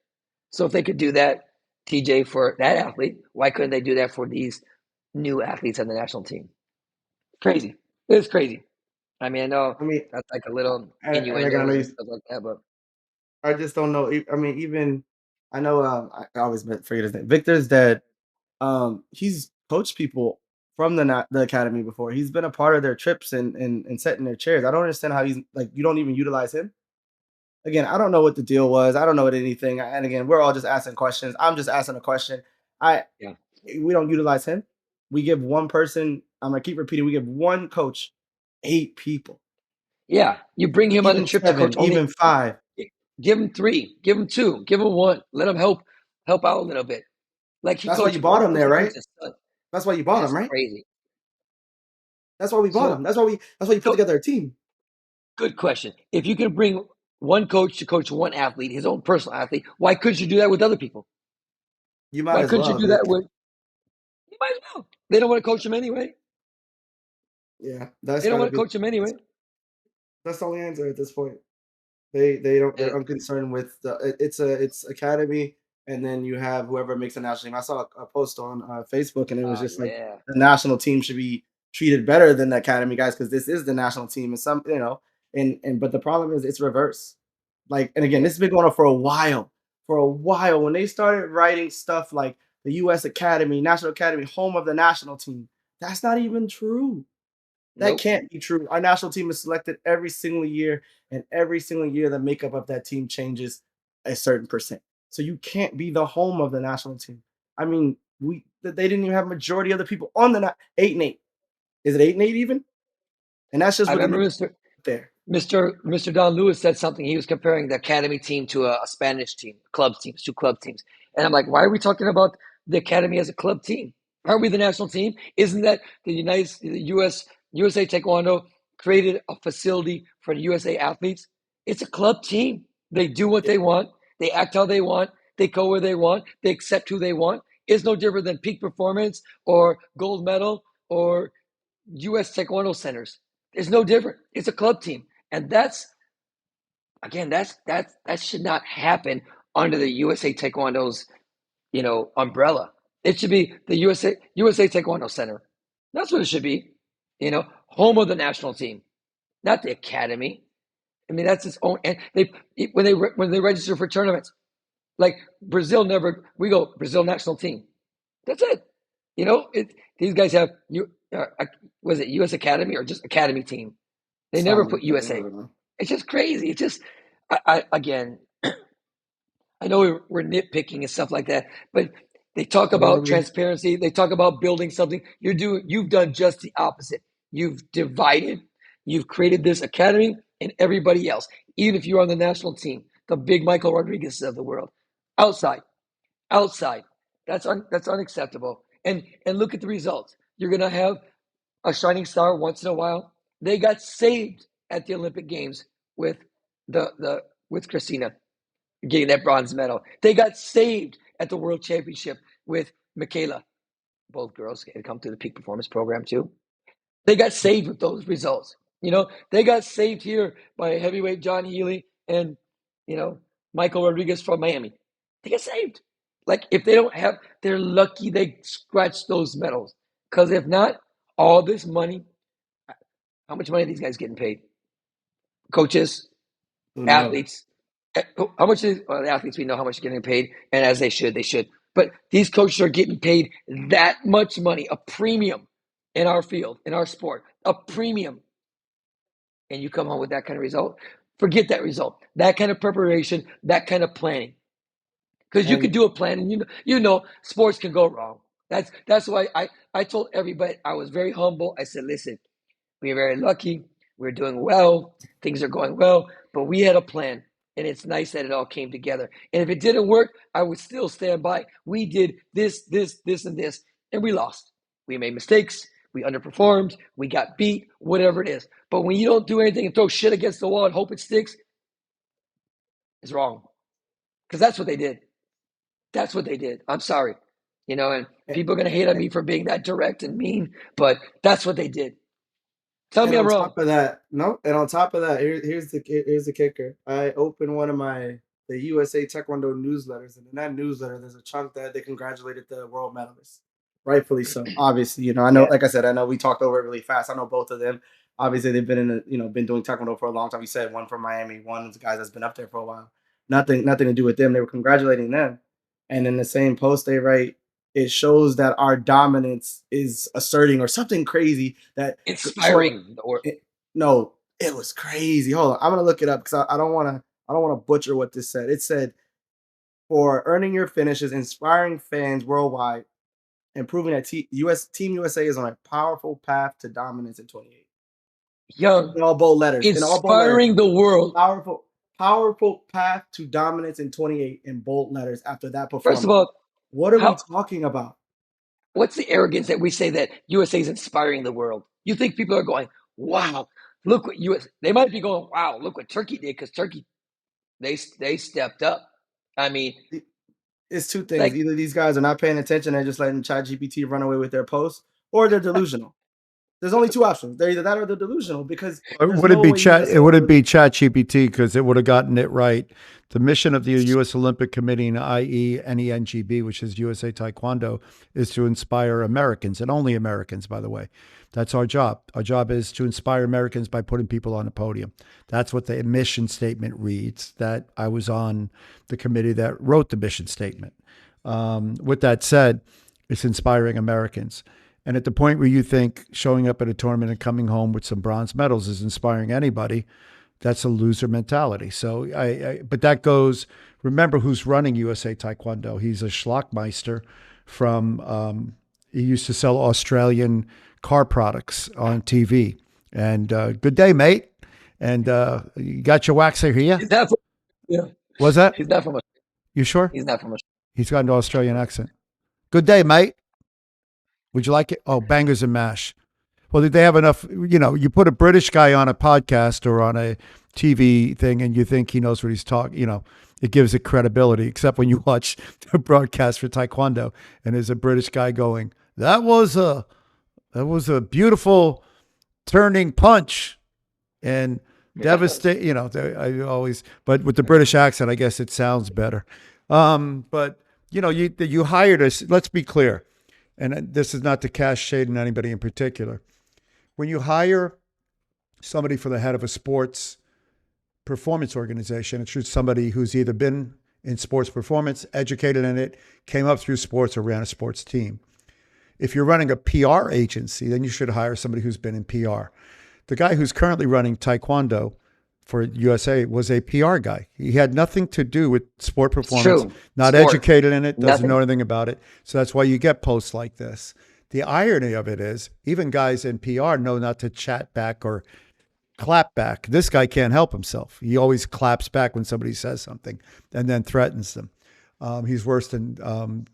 So if they could do that, TJ, for that athlete, why couldn't they do that for these new athletes on the national team? Crazy. It's crazy. I mean, I know I mean, that's like a little and again, I know innuendos you, and stuff like that, but I just don't know. I mean, even I know. I always forget his name. Victor's dad. He's coached people from the academy before. He's been a part of their trips and sat in their chairs. I don't understand how he's like. You don't even utilize him. Again, I don't know what the deal was. I don't know what anything. And again, we're all just asking questions. I'm just asking a question. I yeah. We don't utilize him. We give one person. I'm gonna keep repeating. We give one coach 8 people, Yeah. You bring him on a even trip to coach 7, only even 5. give him 3, give him 2, give him 1. Let him help out a little bit. Like he That's why you coached bought him there, he right? coached his son. That's why you bought him, That's right? crazy. That's why we bought So him. That's why you put so together a team. good question. If you can bring one coach to coach one athlete, his own personal athlete, why couldn't you do that with other people? You might Why as couldn't you well. do that with you might as well. They don't want to coach him anyway. Yeah, that's They don't gotta want to be coach him anyway. that's the only answer at this point. They don't Uh, they're unconcerned with it's academy, and then you have whoever makes a national team. I saw a post on Facebook, and it was just like yeah. the national team should be treated better than the academy guys because this is the national team, and some and but the problem is it's reverse. Like, and again, Yeah. this has been going on for a while. For a while, when they started writing stuff like the U.S. Academy, National Academy, home of the national team, that's not even true. That Nope. can't be true. Our national team is selected every single year, and every single year the makeup of that team changes a certain percent. So you can't be the home of the national team. I mean, they didn't even have majority of the people on the 8 and 8. Is it 8 and 8 even? And that's just I with the remember new there. Mr. Don Lewis said something. He was comparing the academy team to a Spanish team, club teams, 2 club teams. And I'm like, why are we talking about the academy as a club team? Aren't we the national team? Isn't that the USA Taekwondo created a facility for the USA athletes? It's a club team. They do what Yeah, they want. They act how they want. They go where they want. They accept who they want. It's no different than peak performance or gold medal or U.S. Taekwondo centers. It's no different. It's a club team. And that's again, that should not happen under the USA Taekwondo's umbrella. It should be the USA Taekwondo Center. That's what it should be. Home of the national team, not the academy. I mean, that's its own. And when they register for tournaments, like Brazil never. We go Brazil national team. That's it. These guys have was it U.S. Academy or just Academy team? They never something put like that. I USA. don't know. It's just crazy. It's just, again, I know we're nitpicking and stuff like that, but they talk But what are about we? transparency. They talk about building something. You've done just the opposite. You've divided. You've created this academy and everybody else. Even if you're on the national team, the big Michael Rodriguez of the world, outside, outside. That's unacceptable. And look at the results. You're gonna have a shining star once in a while. They got saved at the Olympic Games with with Christina getting that bronze medal. They got saved at the World Championship with Michaela. Both girls had come through the peak performance program too. They got saved with those results. They got saved here by heavyweight John Healy and you know Michael Rodriguez from Miami. They get saved. Like if they don't have, they're lucky they scratched those medals. Because if not, all this money, how much money are these guys getting paid? Coaches, Who knows? athletes. How much is the athletes we know how much are getting paid, and as they should. But these coaches are getting paid that much money, a premium in our field, in our sport, a premium. And you come home with that kind of result. Forget that result. That kind of preparation, that kind of planning. Because you could And do a plan, and sports can go wrong. That's why I told everybody I was very humble. I said, listen, we are very lucky. We're doing well. Things are going well. But we had a plan. And it's nice that it all came together. And if it didn't work, I would still stand by. We did this, and this, and we lost. We made mistakes. We underperformed. We got beat, whatever it is. But when you don't do anything and throw shit against the wall and hope it sticks, it's wrong. Because that's what they did. That's what they did. I'm sorry. And people are going to hate on me for being that direct and mean, but that's what they did. Tell And me I'm on wrong. top of that, no. And on top of that, here's the kicker. I opened one of the USA Taekwondo newsletters, and in that newsletter, there's a chunk that they congratulated the world medalists, rightfully so. Obviously, I know, Yeah. like I said, I know we talked over it really fast. I know both of them. Obviously, they've been been doing Taekwondo for a long time. You said one from Miami, one of the guys that's been up there for a while. Nothing to do with them. They were congratulating them, and in the same post they write, it shows that our dominance is asserting or something crazy that short. Inspiring. Or No, it was crazy. Hold on, I'm gonna look it up because I don't want to. I don't want to butcher what this said. It said, for earning your finishes, inspiring fans worldwide, and proving that Team USA is on a powerful path to dominance in 28. young, In all bold letters. In all bold letters. inspiring the world. Powerful path to dominance in 28 in bold letters after that First of performance. all, What are we how talking about? what's the arrogance that we say that USA is inspiring the world? You think people are going, wow, look what US. They might be going, wow, look what Turkey did, because Turkey they stepped up. I mean, It's two things. like Either these guys are not paying attention and just letting ChatGPT run away with their posts, or they're delusional. There's only two options. They're either that or they're delusional, because It there's wouldn't no be way chat. USA It would wouldn't be lose. ChatGPT because it would have gotten it right. The mission of the U.S. Olympic Committee, and i.e., NENGB, which is USA Taekwondo, is to inspire Americans, and only Americans, by the way. That's our job. Our job is to inspire Americans by putting people on the podium. That's what the mission statement reads. That I was on the committee that wrote the mission statement. With that said, it's inspiring Americans. And at the point where you think showing up at a tournament and coming home with some bronze medals is inspiring anybody, that's a loser mentality. So but that goes, remember who's running USA Taekwondo. He's a Schlockmeister he used to sell Australian car products on TV. And good day, mate. And you got your waxer here? he's not from, yeah, Was that? he's not from a You sure? he's not from a He's got an Australian accent. Good day, mate. Would you like it? Oh, bangers and mash. Well, did they have enough? You put a British guy on a podcast or on a TV thing and you think he knows what he's talking, it gives it credibility, except when you watch the broadcast for Taekwondo and there's a British guy going, that was a beautiful turning punch and devastate, I always, but with the British accent, I guess it sounds better. But you hired us. Let's be clear. And this is not to cast shade on anybody in particular. When you hire somebody for the head of a sports performance organization, it's somebody who's either been in sports performance, educated in it, came up through sports, or ran a sports team. If you're running a PR agency, then you should hire somebody who's been in PR. The guy who's currently running Taekwondo for USA was a PR guy. He had nothing to do with sport performance, true. not Sport. educated in it, doesn't Nothing. know anything about it. So that's why you get posts like this. The irony of it is, even guys in PR know not to chat back or clap back. This guy can't help himself. He always claps back when somebody says something and then threatens them. He's worse than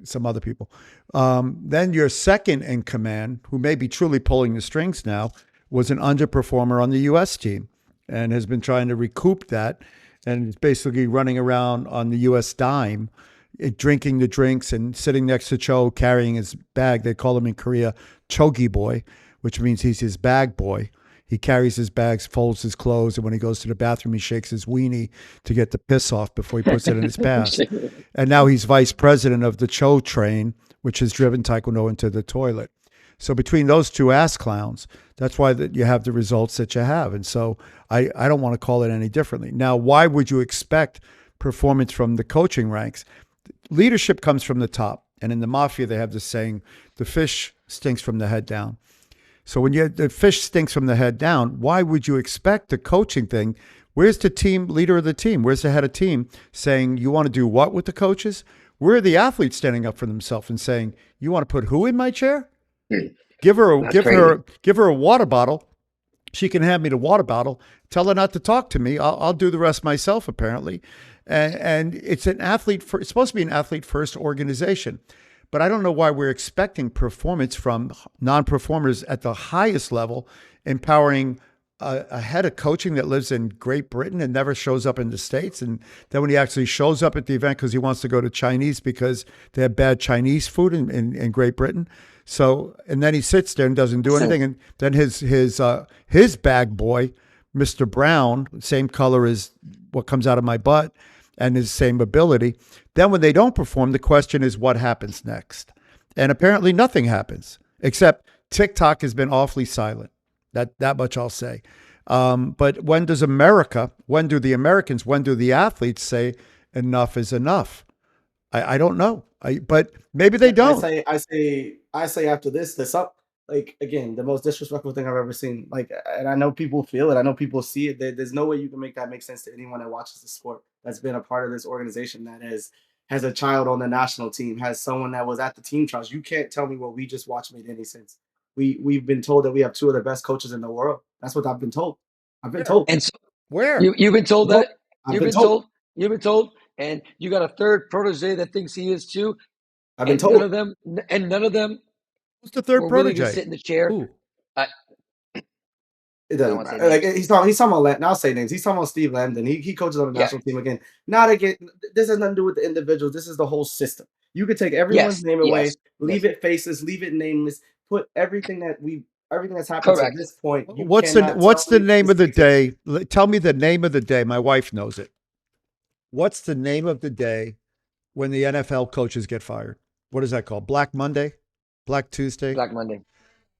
some other people. Then your second in command, who may be truly pulling the strings now, was an underperformer on the U.S. team and has been trying to recoup that, and is basically running around on the U.S. dime, drinking the drinks and sitting next to Cho, carrying his bag. They call him in Korea Chogi boy, which means he's his bag boy. He carries his bags, folds his clothes, and when he goes to the bathroom, he shakes his weenie to get the piss off before he puts it in his pants. And now he's vice president of the Cho train, which has driven Taekwondo into the toilet. So between those two ass clowns, that's why you have the results that you have. And so I don't want to call it any differently. Now, why would you expect performance from the coaching ranks? Leadership comes from the top. And in the mafia, they have this saying, the fish stinks from the head down. So when the fish stinks from the head down, why would you expect the coaching thing? Where's the team leader of the team? Where's the head of team saying, you want to do what with the coaches? Where are the athletes standing up for themselves and saying, you want to put who in my chair? Give her a water bottle. She can hand me the water bottle. Tell her not to talk to me. I'll do the rest myself, apparently. And it's it's supposed to be an athlete first organization. But I don't know why we're expecting performance from non-performers at the highest level, empowering a head of coaching that lives in Great Britain and never shows up in the States. And then when he actually shows up at the event because he wants to go to Chinese because they have bad Chinese food in Great Britain. So, and then he sits there and doesn't do anything. And then his bag boy, Mr. Brown, same color as what comes out of my butt and his same ability. Then when they don't perform, the question is what happens next? And apparently nothing happens, except TikTok has been awfully silent. That much I'll say. But when do the Americans, when do the athletes say enough is enough? I don't know. But maybe they don't. I say after this up, like, again, the most disrespectful thing I've ever seen. Like, and I know people feel it. I know people see it. There's no way you can make that make sense to anyone that watches the sport, that's been a part of this organization, that has a child on the national team, has someone that was at the team trials. You can't tell me what we just watched made any sense. We've been told that we have two of the best coaches in the world. That's what I've been told. I've been told. And so Where? you've been told Nope. that. I've You've been been told. told. You've been told. And you got a third protege that thinks he is too. I've been And none told. of them. And none of them Who's the third were willing to protege? sit in the chair. Who? I, It I don't doesn't want to say matter. Like, names. he's talking about. Now I'll say names. He's talking about Steve Landon. He coaches on the Yeah. national team again. Not again. This has nothing to do with the individuals. This is the whole system. You could take everyone's Yes. name away, Yes. leave Yes. it faceless, leave it nameless, put everything that's happened to Correct. this point. You What's cannot tell the me name this of the makes any sense. day? Tell me the name of the day. My wife knows it. What's the name of the day when the NFL coaches get fired? What is that called? Black Monday? Black Tuesday? Black Monday.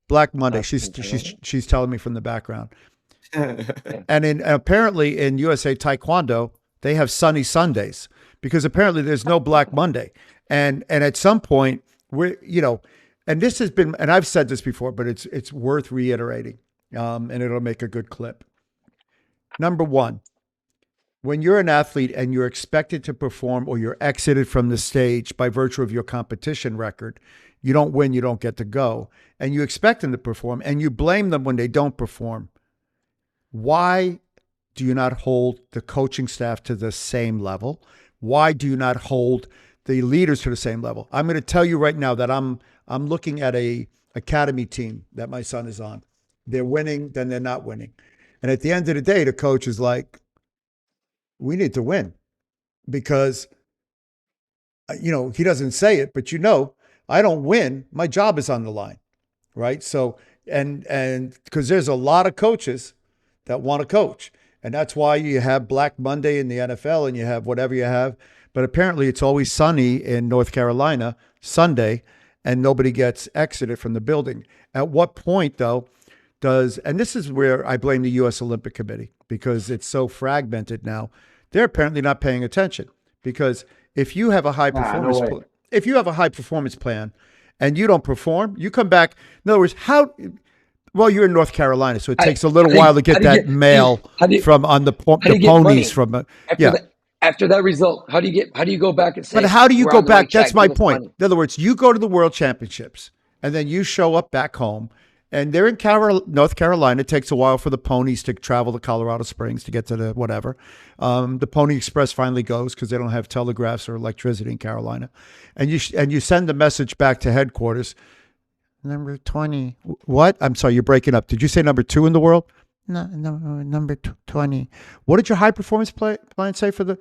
Black Monday. Black Monday. She's telling me from the background. Yeah. And apparently in USA Taekwondo, they have sunny Sundays because apparently there's no Black Monday. And at some point, and this has been, and I've said this before, but it's worth reiterating, and it'll make a good clip. Number one, when you're an athlete and you're expected to perform or you're exited from the stage by virtue of your competition record, you don't win, you don't get to go, and you expect them to perform, and you blame them when they don't perform. Why do you not hold the coaching staff to the same level? Why do you not hold the leaders to the same level? I'm going to tell you right now that I'm looking at a academy team that my son is on. They're winning, then they're not winning. And at the end of the day, the coach is like, we need to win because, he doesn't say it, but I don't win. My job is on the line. Right. So, and because there's a lot of coaches that want to coach. And that's why you have Black Monday in the NFL and you have whatever you have. But apparently it's always sunny in North Carolina Sunday and nobody gets exited from the building. At what point, though, and this is where I blame the U.S. Olympic Committee because it's so fragmented now, they're apparently not paying attention. Because if you have a high performance way. if you have a high performance plan and you don't perform, you come back. In other words, well, you're in North Carolina, so it takes a little while to get that mail from on the ponies from. After that result, how do you go back and say? But how do you we're go on the right back? That's track, my give us point. money? In other words, you go to the World Championships, and then you show up back home, and they're in North Carolina. It takes a while for the ponies to travel to Colorado Springs to get to the whatever. The Pony Express finally goes because they don't have telegraphs or electricity in Carolina, and you send the message back to headquarters. Number 20. What? I'm sorry, you're breaking up. Did you say number 2 in the world? No, number 20. What did your high performance plan say for the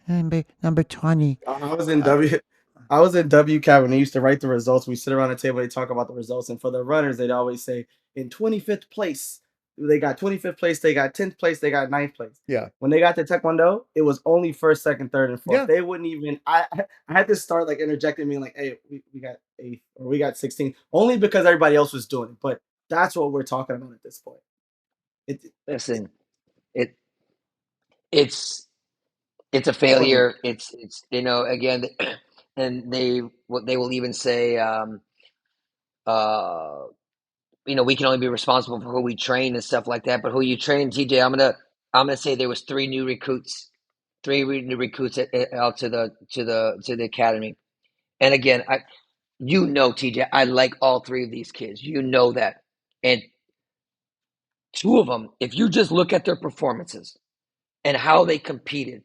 number 20? I was in WCAB when they used to write the results. We sit around the table, they talk about the results, and for the runners, they'd always say in 25th place. They got 25th place, they got 10th place, they got 9th place. Yeah. When they got to Taekwondo, it was only first, second, third, and fourth. Yeah. They wouldn't even. I had to start like interjecting me like, "Hey, we got 8th or we got 16th," only because everybody else was doing it. But that's what we're talking about at this point. Listen, it's it's a I wouldn't. failure. It's again, and they will even say, uh, we can only be responsible for who we train and stuff like that. But who you train, TJ, I'm gonna say there was three new recruits out to the academy. And again, TJ, I like all three of these kids. You know that, and two of them, if you just look at their performances and how they competed,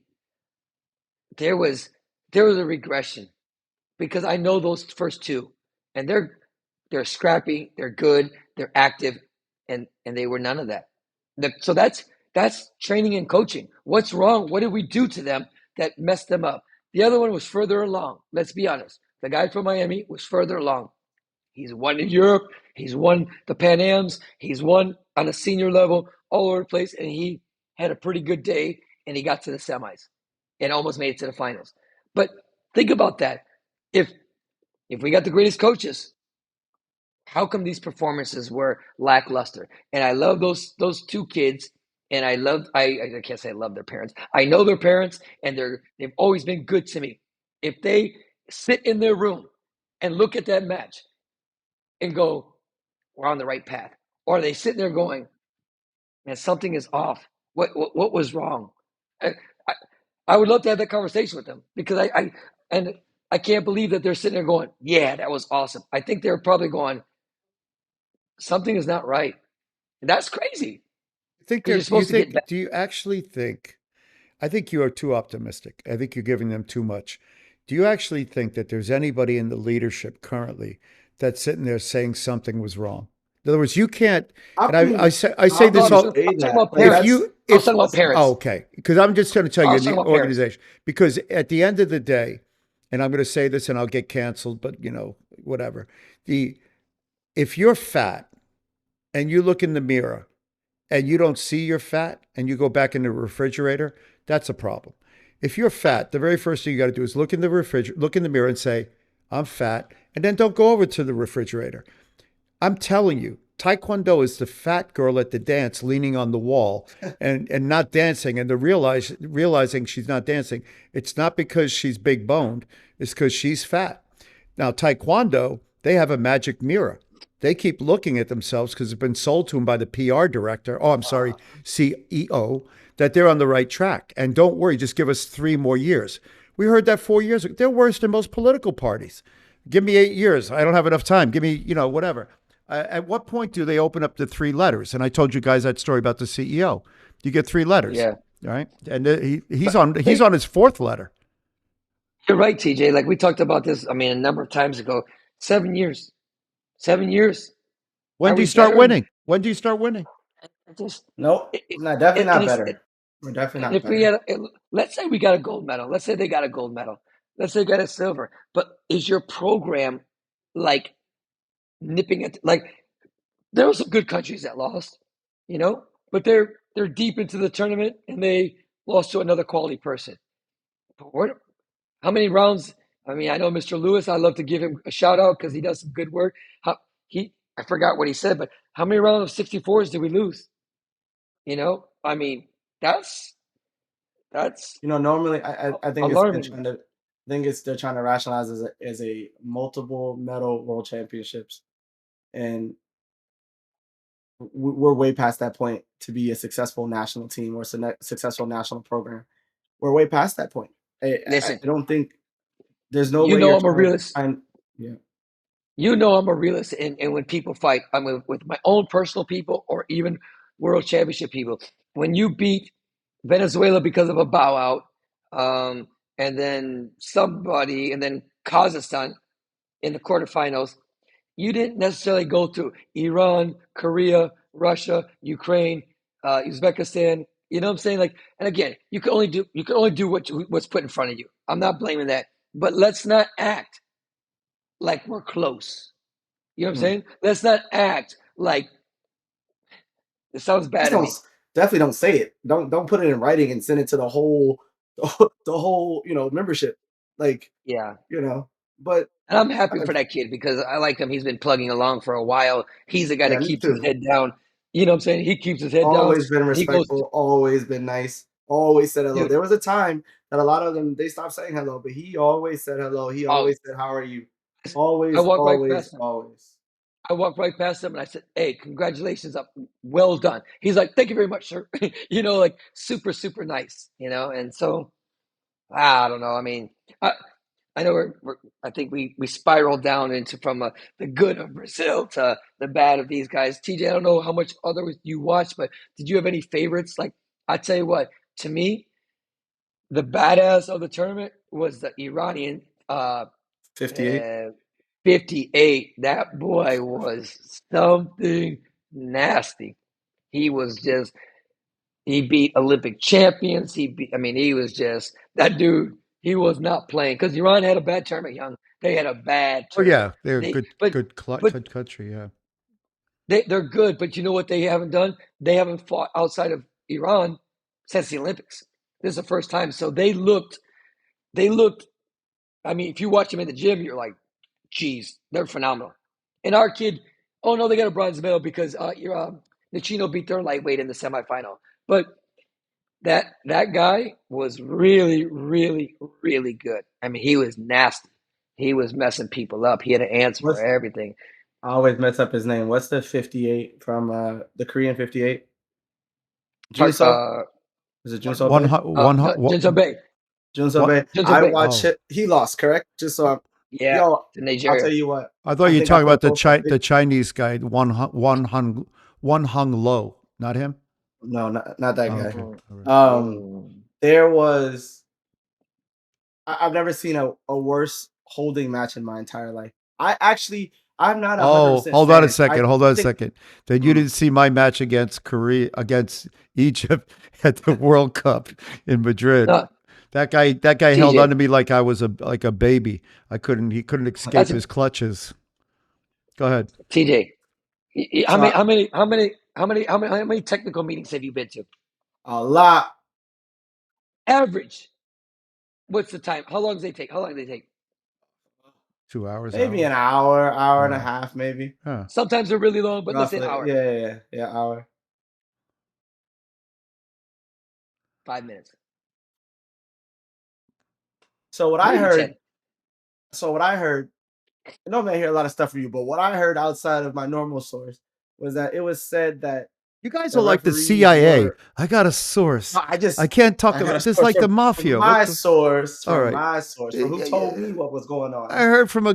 there was a regression because I know those first two, and they're scrappy, they're good, they're active, and they were none of that. So that's training and coaching. What's wrong? What did we do to them that messed them up? The other one was further along. Let's be honest. The guy from Miami was further along. He's won in Europe. He's won the Pan Ams. He's won on a senior level all over the place, and he had a pretty good day, and he got to the semis and almost made it to the finals. But think about that. If we got the greatest coaches, how come these performances were lackluster? And I love those two kids, and I can't say I love their parents. I know their parents, and they've always been good to me. If they sit in their room and look at that match and go, we're on the right path. Or are they sitting there going, man, something is off. What was wrong? I, I, I would love to have that conversation with them because and I can't believe that they're sitting there going, yeah, that was awesome. I think they're probably going, something is not right. And that's crazy Think because you're they're, you supposed to get think, better. do you actually think, I think you are too optimistic. I think you're giving them too much. Do you actually think that there's anybody in the leadership currently that's sitting there saying something was wrong? In other words, you can't, I and I mean, say, I I say was this going to all, say I was talking that. about Like if parents. you, I was if, talking about oh, parents. okay, because I'm just going to tell I you was in talking the about parents. organization, because at the end of the day, and I'm going to say this and I'll get canceled, but whatever. The, if you're fat and you look in the mirror and you don't see you're fat and you go back in the refrigerator, that's a problem. If you're fat, the very first thing you got to do is look in the refrigerator, look in the mirror and say, I'm fat, and then don't go over to the refrigerator. I'm telling you, Taekwondo is the fat girl at the dance leaning on the wall and not dancing, and realizing she's not dancing. It's not because she's big boned, it's because she's fat. Now, Taekwondo, they have a magic mirror. They keep looking at themselves because it's been sold to them by the PR director. Oh, I'm sorry, CEO, that they're on the right track. And don't worry, just give us 3 more years. We heard that 4 years ago. They're worse than most political parties. Give me 8 years. I don't have enough time. Give me, whatever. At what point do they open up the 3 letters? And I told you guys that story about the CEO. You get 3 letters, Yeah. all right? And he's But on he's on his fourth letter. you're right, TJ. Like we talked about this, I mean, a number of times ago. 7 years. 7 years. When Are do we you start better? winning? When do you start winning? It just nope. it, it, Not definitely and not it's better. We're definitely and not if we better. had, let's say we got a gold medal. Let's say they got a gold medal. Let's say they got a silver. But is your program like nipping at like there were some good countries that lost, but they're deep into the tournament and they lost to another quality person. But how many rounds? I mean, I know Mr. Lewis. I love to give him a shout out because he does some good work. I forgot what he said, but how many rounds of 64s did we lose? I mean, that's Normally, I think it's been alarming. trying to. I think it's they're trying to rationalize as a multiple medal world championships, and we're way past that point to be a successful national team or successful national program. We're way past that point. Listen, I don't think there's no you way know you're I'm a trying to realist. find. Yeah. I'm a realist, and when people fight, I'm with my own personal people or even world championship people. When you beat Venezuela because of a bow out, and then and then Kazakhstan in the quarterfinals, you didn't necessarily go through Iran, Korea, Russia, Ukraine, Uzbekistan. You know what I'm saying? Like, and again, you can only do what's put in front of you. I'm not blaming that, but let's not act like we're close. You know what I'm Mm. saying? Let's not act like it sounds bad Just to don't me. definitely don't say it. Don't put it in writing and send it to the whole the whole membership. Like Yeah. you know, but And I'm happy I, for that kid because I like him. He's been plugging along for a while. He's the guy yeah, that me keeps his too. head down. You know what I'm saying? He keeps his head down Always been and he goes, respectful. Always been nice. Always said hello. Dude, There was a time that a lot of them they stopped saying hello, but he always said hello. He oh, always said, "How are you?" I Always, walked right always, past him. always. I walked right past him and I said, "Hey, congratulations, up, well done." He's like, "Thank you very much, sir." Like super, super nice. And so I don't know. I mean, I know I think we spiraled down into from the good of Brazil to the bad of these guys. TJ, I don't know how much other you watched, but did you have any favorites? Like I tell you what, to me, the badass of the tournament was the Iranian 58. uh, 58. That boy was something nasty. He was just he beat Olympic champions. I mean, he was just that dude. He was not playing because Iran had a bad tournament. Young, they had a bad Oh tournament. yeah, they're a They, good, but, good, but good country. Yeah. they're good. But you know what they haven't done? They haven't fought outside of Iran since the Olympics. This is the first time. So they looked. I mean, if you watch them in the gym, you're like, geez, they're phenomenal. And our kid, oh no, they got a bronze medal because Nicino beat their lightweight in the semifinal. But that guy was really, really, really good. I mean, he was nasty. He was messing people up. He had an answer for What's everything. I always mess up his name. What's the 58 from the Korean 58? Part, Junso? Is it Junso One, Bay? no, Jinzo Bay. Junso what? Bay. Jinzo I Bay. watch Oh, it. He lost, correct? Just so I'm, Yeah, yo, to I'll tell Nigeria. you what. I thought I you were think I talking put a about post on The Chinese guy, one hung low, not him. No, not that Oh, guy. okay, Mm, all right. mm. There was I've never seen a worse holding match in my entire life. I'm not a hundred Oh, percent hold on a fan. second. Hold on a Think second. Then you mm, didn't see my match against Korea against Egypt at the World Cup in Madrid. No, That guy held on TJ, to me like I was a baby. He couldn't escape that's his clutches. Go ahead. TJ. How so many, how many technical meetings have you been to? a lot, Average. What's the time? How long does they take? How long do they take? 2 hours, maybe hour. an hour, hour and a Yeah. half, maybe Huh. Sometimes they're really long, but let's say an roughly. hour, Yeah, hour. 5 minutes. So what I Maybe heard, 10. so what I heard, I normally I hear a lot of stuff from you, but what I heard outside of my normal source was that it was said that You guys the are like the referees CIA. were I got a no, source. I can't talk I got a about this source like the mafia. What the? All from right. my source, from who Yeah, told me yeah. what was going I on. heard from Um, a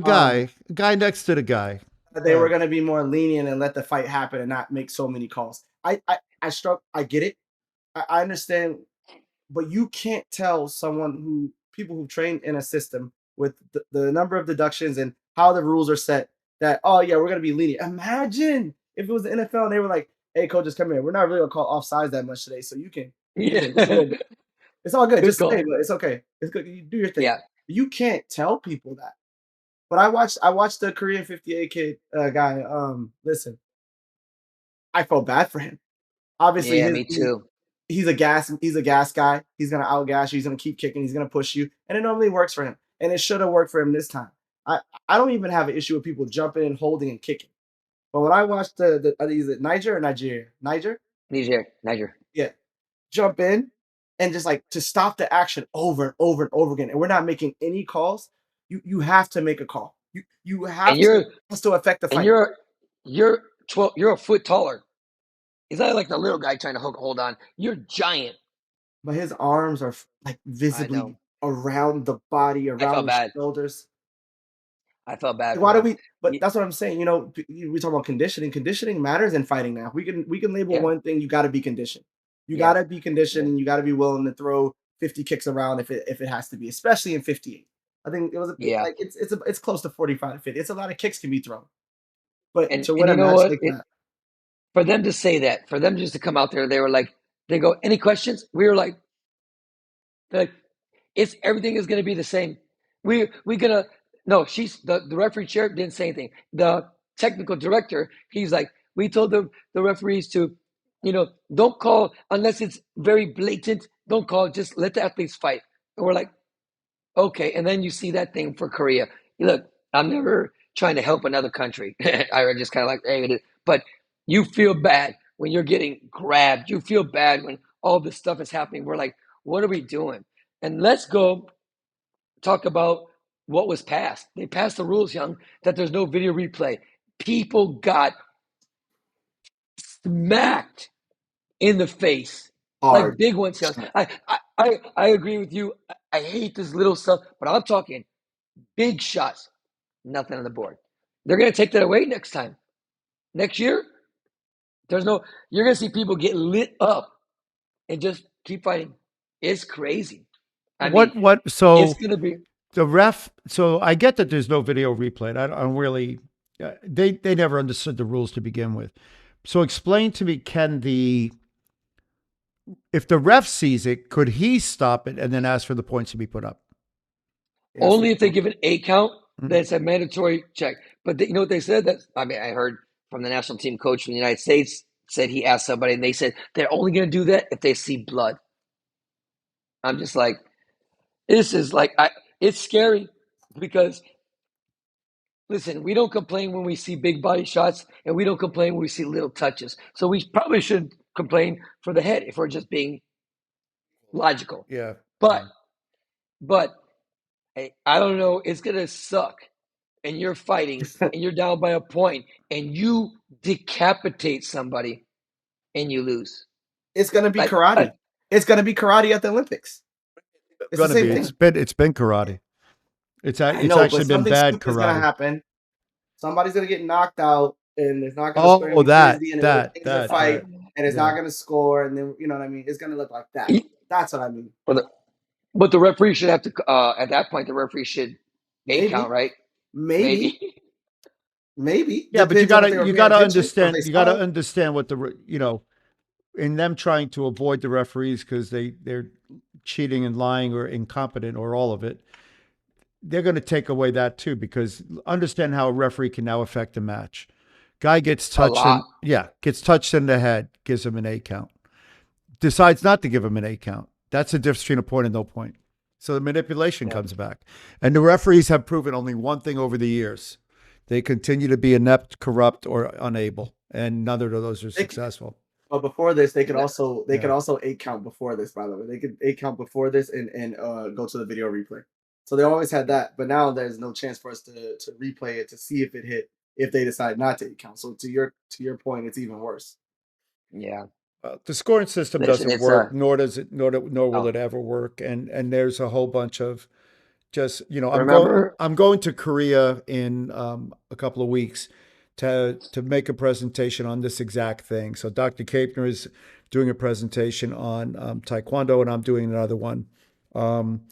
guy next to the guy. that Go they were ahead. going to be more lenient and let the fight happen and not make so many calls. I get it. I understand, but you can't tell people who train in a system with the number of deductions and how the rules are set that, oh yeah, we're going to be lenient. Imagine if it was the NFL and they were like, hey coaches, come here. We're not really going to call offsides that much today. So you can just a Yeah. little bit. It's all good. Good Just say, call. but it's okay. It's good. You do your thing. Yeah. You can't tell people that. But I watched the Korean 58 kid guy. Listen, I felt bad for him. Obviously, Yeah, me too. he's a gas guy. He's gonna outgas you. He's gonna keep kicking. He's gonna push you, and it normally works for him. And it should have worked for him this time. I don't even have an issue with people jumping and holding and kicking. But when I watched is it Niger or Nigeria? Niger, Niger. yeah, jump in and just like to stop the action over and over and over again, and we're not making any calls. You have to make a call. You And have to you're it has to affect the and fight. you're 12. You're a foot taller. He's not like the little guy trying to hold on. You're giant. But his arms are like I know. visibly around the body, I around felt the bad. shoulders. I felt bad Why for do him. we? But that's what I'm saying. We talk about conditioning. Conditioning matters in fighting now. We can label Yeah. one thing. You got to be conditioned. You got Yeah. to be conditioned, Yeah. and you got to be willing to throw 50 kicks around if it has to be, especially in 58. I think it was Yeah. like it's close to 45 to 50. It's a lot of kicks can be thrown, but to And win a you know match what? like that, For them to say that, for them just to come out there, they go, any questions? We were like, it's everything is going to be the same. We gonna no. The referee chair didn't say anything. The technical director, he's like, we told the referees to, don't call unless it's very blatant. Don't call. Just let the athletes fight. And we're like, okay. And then you see that thing for Korea. Look, I'm never trying to help another country. I just kind of like, hey, it is. But you feel bad when you're getting grabbed. You feel bad when all this stuff is happening. We're like, What are we doing? And let's go talk about what was passed. They passed the rules, Young, that there's no video replay. People got smacked in the face, like Hard. big ones, Young. I agree with you. I hate this little stuff, but I'm talking big shots. Nothing on the board. They're going to take that away next time. Next year, there's no. You're going to see people get lit up and just keep fighting. It's crazy. I mean, What? it's So going to be the ref. So I get that there's no video replay. I don't really. They never understood the rules to begin with. So explain to me, can the if the ref sees it, could he stop it and then ask for the points to be put up? Yes, only if they give an A count. Mhm. That's a mandatory check. But you know what they said? That I mean, I heard from the national team coach from the United States said he asked somebody, and they said they're only going to do that if they see blood. I'm just like, this is like, it's scary because listen, we don't complain when we see big body shots, and we don't complain when we see little touches. So we probably should complain for the head if we're just being logical. Yeah. But but I don't know. It's gonna suck, and you're fighting, and you're down by a point, and you decapitate somebody, and you lose. it's gonna be Like, karate. It's gonna be karate at the Olympics. It's the Gonna same be. thing. It's been karate. It's I it's know, actually but been something bad stupid is gonna karate. happen. Somebody's gonna get knocked out, and it's not gonna Oh, score any frisbee, and it'll change the fight, that. and it's Yeah. not gonna score, and then you know what I mean. It's gonna look like that. That's what I mean. but the referee should have to. At that point, the referee should A count, Maybe, right? maybe, Maybe. maybe Yeah, but depends on if they were you paying gotta attention or if they understand saw it. what in them trying to avoid the referees because they're cheating and lying or incompetent or all of it. They're going to take away that too because understand how a referee can now affect a match. Guy gets A touched lot. gets touched in the head, gives him an A count. Decides not to give him an A count. That's the difference between a point and no point. So the manipulation comes back. And the referees have proven only one thing over the years. They continue to be inept, corrupt, or unable. And neither of those are successful. But before this, they could also Yeah. 8 count before this. By the way, they could 8 count before this and go to the video replay. So they always had that, but now there's no chance for us to replay it to see if it hit if they decide not to 8 count. So to your point, it's even worse. Yeah. The scoring system Listen, doesn't it's work, nor does it, nor will no. it ever work. And there's a whole bunch of just Remember, I'm going to Korea in a couple of weeks to make a presentation on this exact thing. So Dr. Kapner is doing a presentation on Taekwondo, and I'm doing another one um,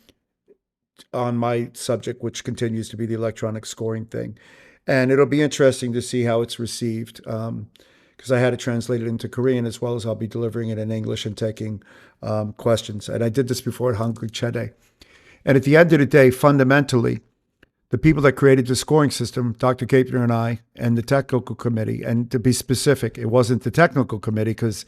on my subject, which continues to be the electronic scoring thing. And it'll be interesting to see how it's received because I had it translated into Korean as well as I'll be delivering it in English and taking questions. And I did this before at Hanguk Chede. And at the end of the day, fundamentally, the people that created the scoring system, Dr. Kapner and I, and the technical committee, and to be specific, it wasn't the technical committee because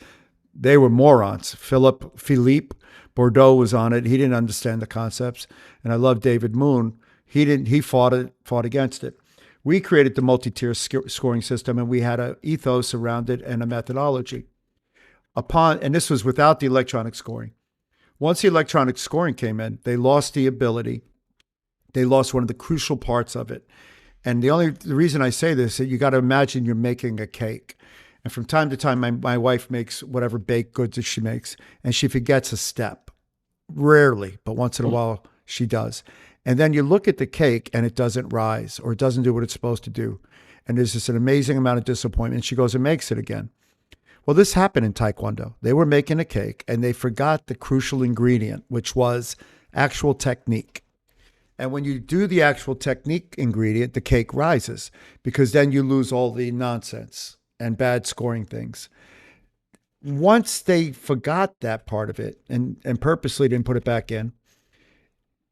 they were morons. Philippe Bordeaux was on it. He didn't understand the concepts. And I love David Moon. He fought against it. We created the multi-tier scoring system, and we had an ethos around it and a methodology. And this was without the electronic scoring. Once the electronic scoring came in, they lost the ability. They lost one of the crucial parts of it. And the reason I say this is that you got to imagine you're making a cake. And from time to time, my wife makes whatever baked goods that she makes, and she forgets a step. Rarely, but once in a while, she does. And then you look at the cake, and it doesn't rise, or it doesn't do what it's supposed to do. And there's just an amazing amount of disappointment. She goes and makes it again. Well, this happened in Taekwondo. They were making a cake, and they forgot the crucial ingredient, which was actual technique. And when you do the actual technique ingredient, the cake rises because then you lose all the nonsense and bad scoring things. Once they forgot that part of it and purposely didn't put it back in,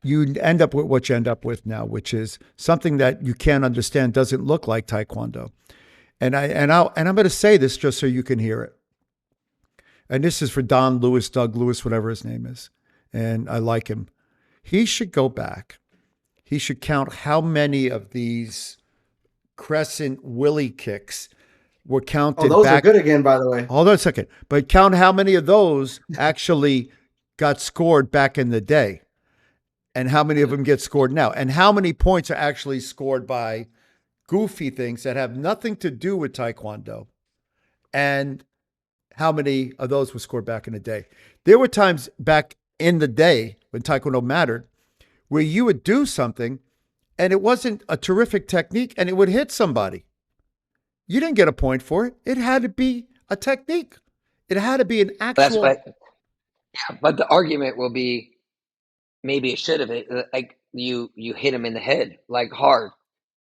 you end up with what you end up with now, which is something that you can't understand, doesn't look like Taekwondo. And I'm going to say this just so you can hear it. And this is for Don Lewis, Doug Lewis, whatever his name is. And I like him. He should go back. He should count how many of these crescent willy kicks were counted Oh, those back. are good again, by the way. Hold on a second. But count how many of those actually got scored back in the day, and how many of them get scored now, and how many points are actually scored by goofy things that have nothing to do with Taekwondo, and how many of those were scored back in the day. There were times back in the day when Taekwondo mattered where you would do something and it wasn't a terrific technique and it would hit somebody. You didn't get a point for it. It had to be a technique. It had to be an That's actual. what. Yeah, but the argument will be maybe it should have like you hit him in the head like hard,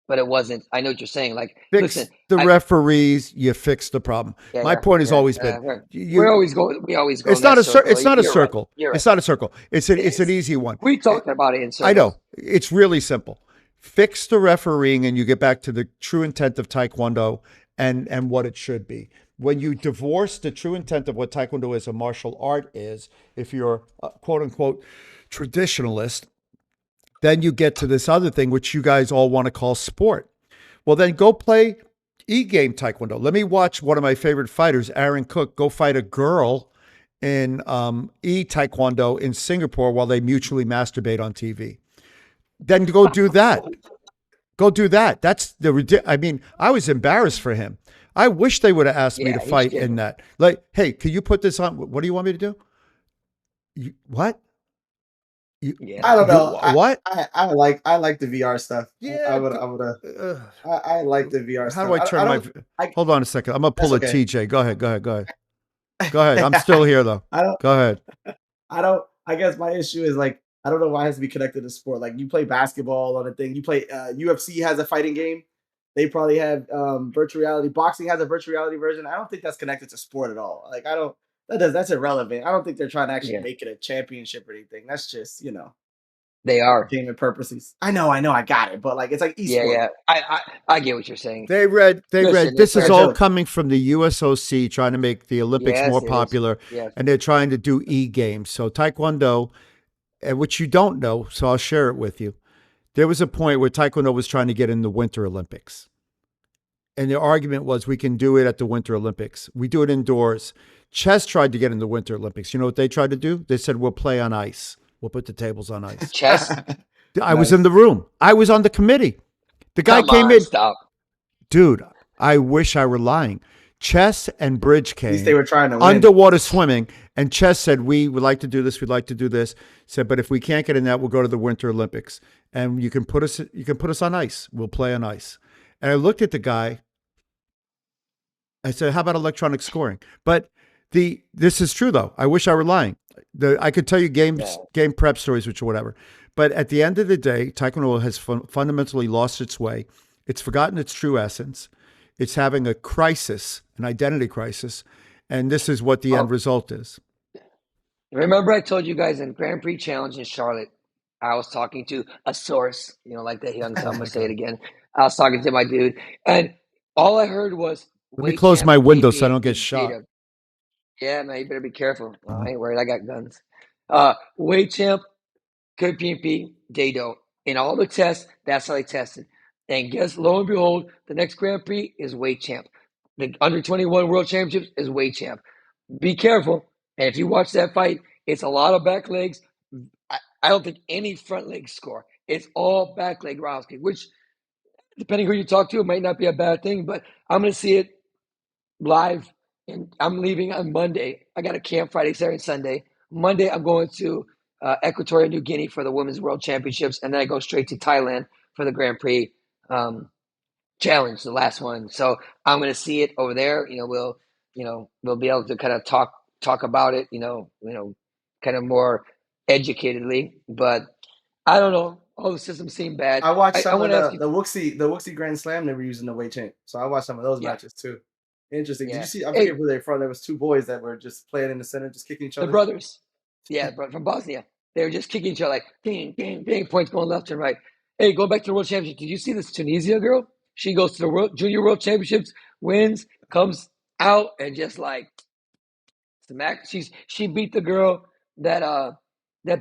but it wasn't. I know what you're saying. Like, listen, Fix the I referees, you fix the problem. yeah My point has yeah always been we you. always go in It's not that a circle. it's not a You're right. circle. You're right. It's not a circle. It's an It it's an is. easy one. We talked about it in I know. circles. It's really simple. Fix the refereeing and you get back to the true intent of Taekwondo and what it should be. When you divorce the true intent of what Taekwondo as a martial art is, if you're a quote unquote traditionalist, then you get to this other thing, which you guys all want to call sport. Well, then go play e-game Taekwondo. Let me watch one of my favorite fighters, Aaron Cook, go fight a girl in e-Taekwondo in Singapore while they mutually masturbate on TV. Then go do that. Go do that. That's the I mean, I was embarrassed for him. I wish they would have asked me to Yeah, he's fight in kidding. that. Like, hey, can you put this on? What do you want me to do? What? Yeah. I don't know. What? I like the VR stuff. Yeah. I would I like the VR How stuff. do I turn my? I Hold on a second. I'm gonna pull a That's okay. TJ. Go ahead. Go ahead. Go ahead. Go ahead. I'm still here though. I don't Go ahead. I don't. I guess my issue is like I don't know why it has to be connected to sport. Like you play basketball on a thing. You play UFC has a fighting game. They probably have virtual reality. Boxing has a virtual reality version. I don't think that's connected to sport at all. Like I don't. That's irrelevant. I don't think they're trying to actually Yeah. make it a championship or anything. That's just They are. entertainment purposes. I know, I got it. But like it's like Yeah, esport. yeah. I get what you're saying. They read. Listen, This is Fair all joke. coming from the USOC trying to make the Olympics Yes, more it is. popular, Yes. and they're trying to do e-games. So Taekwondo, which you don't know, so I'll share it with you. There was a point where Taekwondo was trying to get in the Winter Olympics. And the argument was we can do it at the Winter Olympics. We do it indoors. Chess tried to get in the Winter Olympics. You know what they tried to do? They said, we'll play on ice. We'll put the tables on ice. Chess. I was in the room. I was on the committee. The guy Come came on, in. stop. Dude, I wish I were lying. Chess and bridge At least they came. were trying to win. Underwater swimming. And Chess said, we would like to do this. We'd like to do this. Said, but if we can't get in that, we'll go to the Winter Olympics. And you can put us on ice. We'll play on ice. And I looked at the guy. I said, how about electronic scoring? But this is true though. I wish I were lying. I could tell you game prep stories, which or whatever. But at the end of the day, Taekwondo has fundamentally lost its way. It's forgotten its true essence. It's having a crisis, an identity crisis. And this is what the end result is. Remember I told you guys in Grand Prix Challenge in Charlotte, I was talking to a source, like that young son. I'm gonna say it again. I was talking to my dude, and all I heard was Let me weight close champ my window so I KP don't get beat shot. Jada. Yeah, man, you better be careful. I ain't worried. I got guns. Weight champ KP Dado. In all the tests, that's how they tested. And guess, lo and behold, the next Grand Prix is weight champ. The under 21 World Championships is weight champ. Be careful. And if you watch that fight, it's a lot of back legs. I don't think any front legs score. It's all back leg rounds, which, depending who you talk to, it might not be a bad thing, but I'm going to see it live. And I'm leaving on Monday. I got a camp Friday, Saturday, and Sunday. Monday, I'm going to Equatorial New Guinea for the Women's World Championships, and then I go straight to Thailand for the Grand Prix Challenge, the last one. So I'm going to see it over there. We'll be able to kind of talk about it. Kind of more educatedly. But I don't know. All the systems seem bad. I watched I some of want to ask you. the Wooxie Grand Slam they were using the weight champ. So I watched some of those Yeah. matches too. Interesting. Did Yeah. you see? I Hey, forget who they're from. There was two boys that were just playing in the center, just kicking each the other. brothers. Yeah, from Bosnia. They were just kicking each other like ding, ding, ding, points going left and right. Hey, going back to the World Championship. Did you see this Tunisia girl? She goes to the Junior World Championships, wins, comes out, and just like smack. She beat the girl that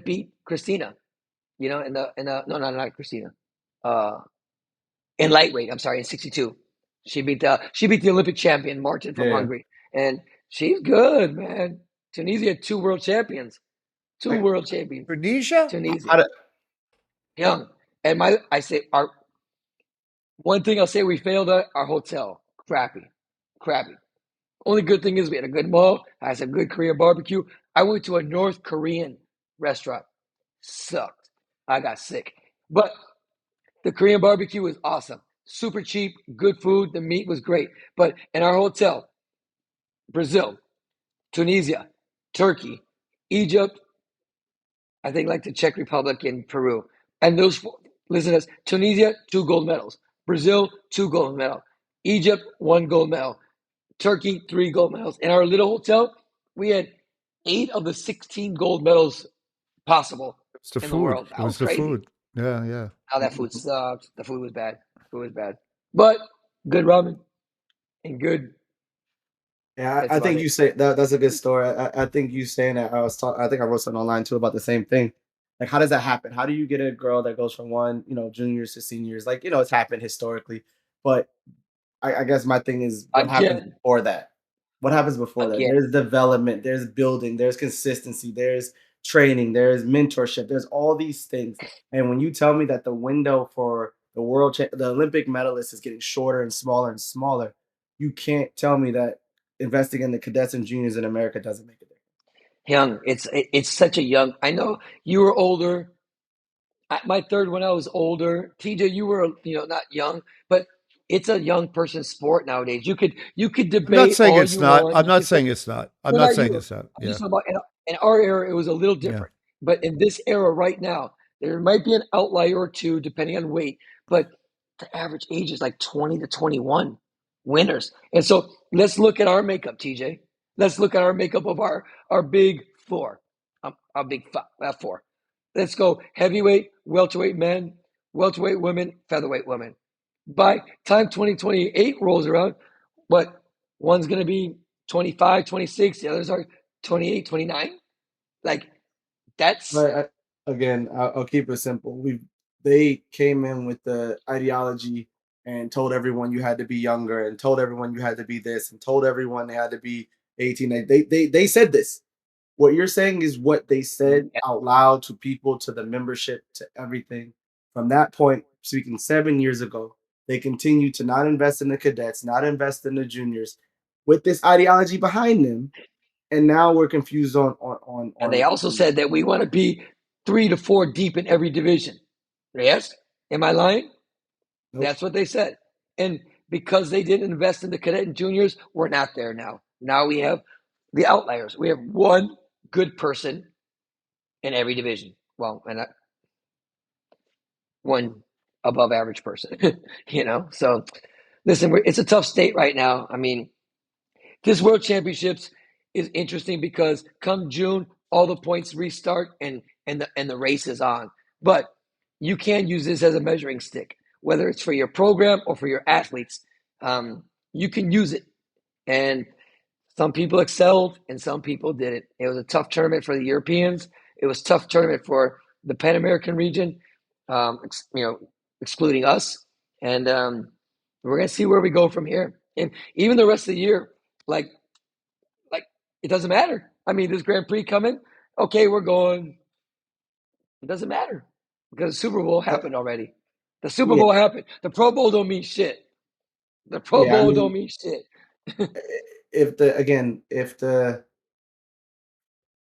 beat Christina. In the no, not Christina. Uh, in lightweight. I'm sorry, in 62. She beat the Olympic champion Martin from Yeah. Hungary, and she's good, man. Tunisia had two world champions. Two world champions. Tunisia? Tunisia. How did, Young. And I say our one thing I'll say we failed at our hotel. Crappy. Crappy. Only good thing is we had a good mall. I had some good Korean barbecue. I went to a North Korean restaurant. Sucked. I got sick. But the Korean barbecue was awesome. Super cheap, good food. The meat was great. But in our hotel, Brazil, Tunisia, Turkey, Egypt, I think like the Czech Republic and Peru. And those, listen to this, Tunisia, 2 gold medals. Brazil, 2 gold medals. Egypt, 1 gold medal. Turkey, 3 gold medals. In our little hotel, we had 8 of the 16 gold medals possible It's the in the food. world. It That was was the crazy. food. Yeah, yeah. How that food sucked. The food was bad. Food was bad. But good ramen and good. yeah, That's I about think it. you say that's a good story. I think you saying that I think I wrote something online too about the same thing. Like, how does that happen? How do you get a girl that goes from one, juniors to seniors? Like, it's happened historically, but I guess my thing is what happens Again, before that? What happens before that? again. There's development, there's building, there's consistency, there's training, there's mentorship, there's all these things. And when you tell me that the window for the Olympic medalist is getting shorter and smaller, you can't tell me that investing in the cadets and juniors in America doesn't make a difference. Young. It's such a young. I know you were older. My third when I was older. TJ, you were not young, but it's a young person sport nowadays. You could I'm not debate saying all it's you not. want. I'm You not could say saying it's not. I'm no, not not saying you. it's not. I'm Yeah, just talking about in our era, it was a little yeah. different. But in this era right now, there might be an outlier or two depending on weight, but the average age is like 20 to 21 winners. And so let's look at our makeup, TJ. Let's look at our makeup of our big four. Our big four. Let's go heavyweight, welterweight men, welterweight women, featherweight women. By time 2028 rolls around, what one's going to be 25, 26, the others are 28, 29. Like that's But again, I'll keep it simple. They came in with the ideology and told everyone you had to be younger and told everyone you had to be this and told everyone they had to be 18. They said this. What you're saying is what they said out loud to people, to the membership, to everything. From that point, speaking 7 years ago, they continue to not invest in the cadets, not invest in the juniors, with this ideology behind them. And now we're confused and they also said that we want to be 3 to 4 deep in every division. Yes? Am I lying? nope. That's what they said. And because they didn't invest in the cadet and juniors, we're not there now. Now we have the outliers. We have one good person in every division. Well, and one above average person, So listen, it's a tough state right now. I mean, this World Championships is interesting because come June, all the points restart and the race is on. But you can use this as a measuring stick, whether it's for your program or for your athletes. You can use it, and some people excelled and some people didn't. It was a tough tournament for the Europeans. It was a tough tournament for the Pan American region, excluding us. And we're gonna see where we go from here. And even the rest of the year, like like it doesn't matter. I mean, this Grand Prix coming, okay, we're going. It doesn't matter because the Super Bowl Uh, happened already. The Super yeah, Bowl happened. The Pro Bowl don't mean shit. The Pro yeah. I Bowl don't mean, mean shit. if the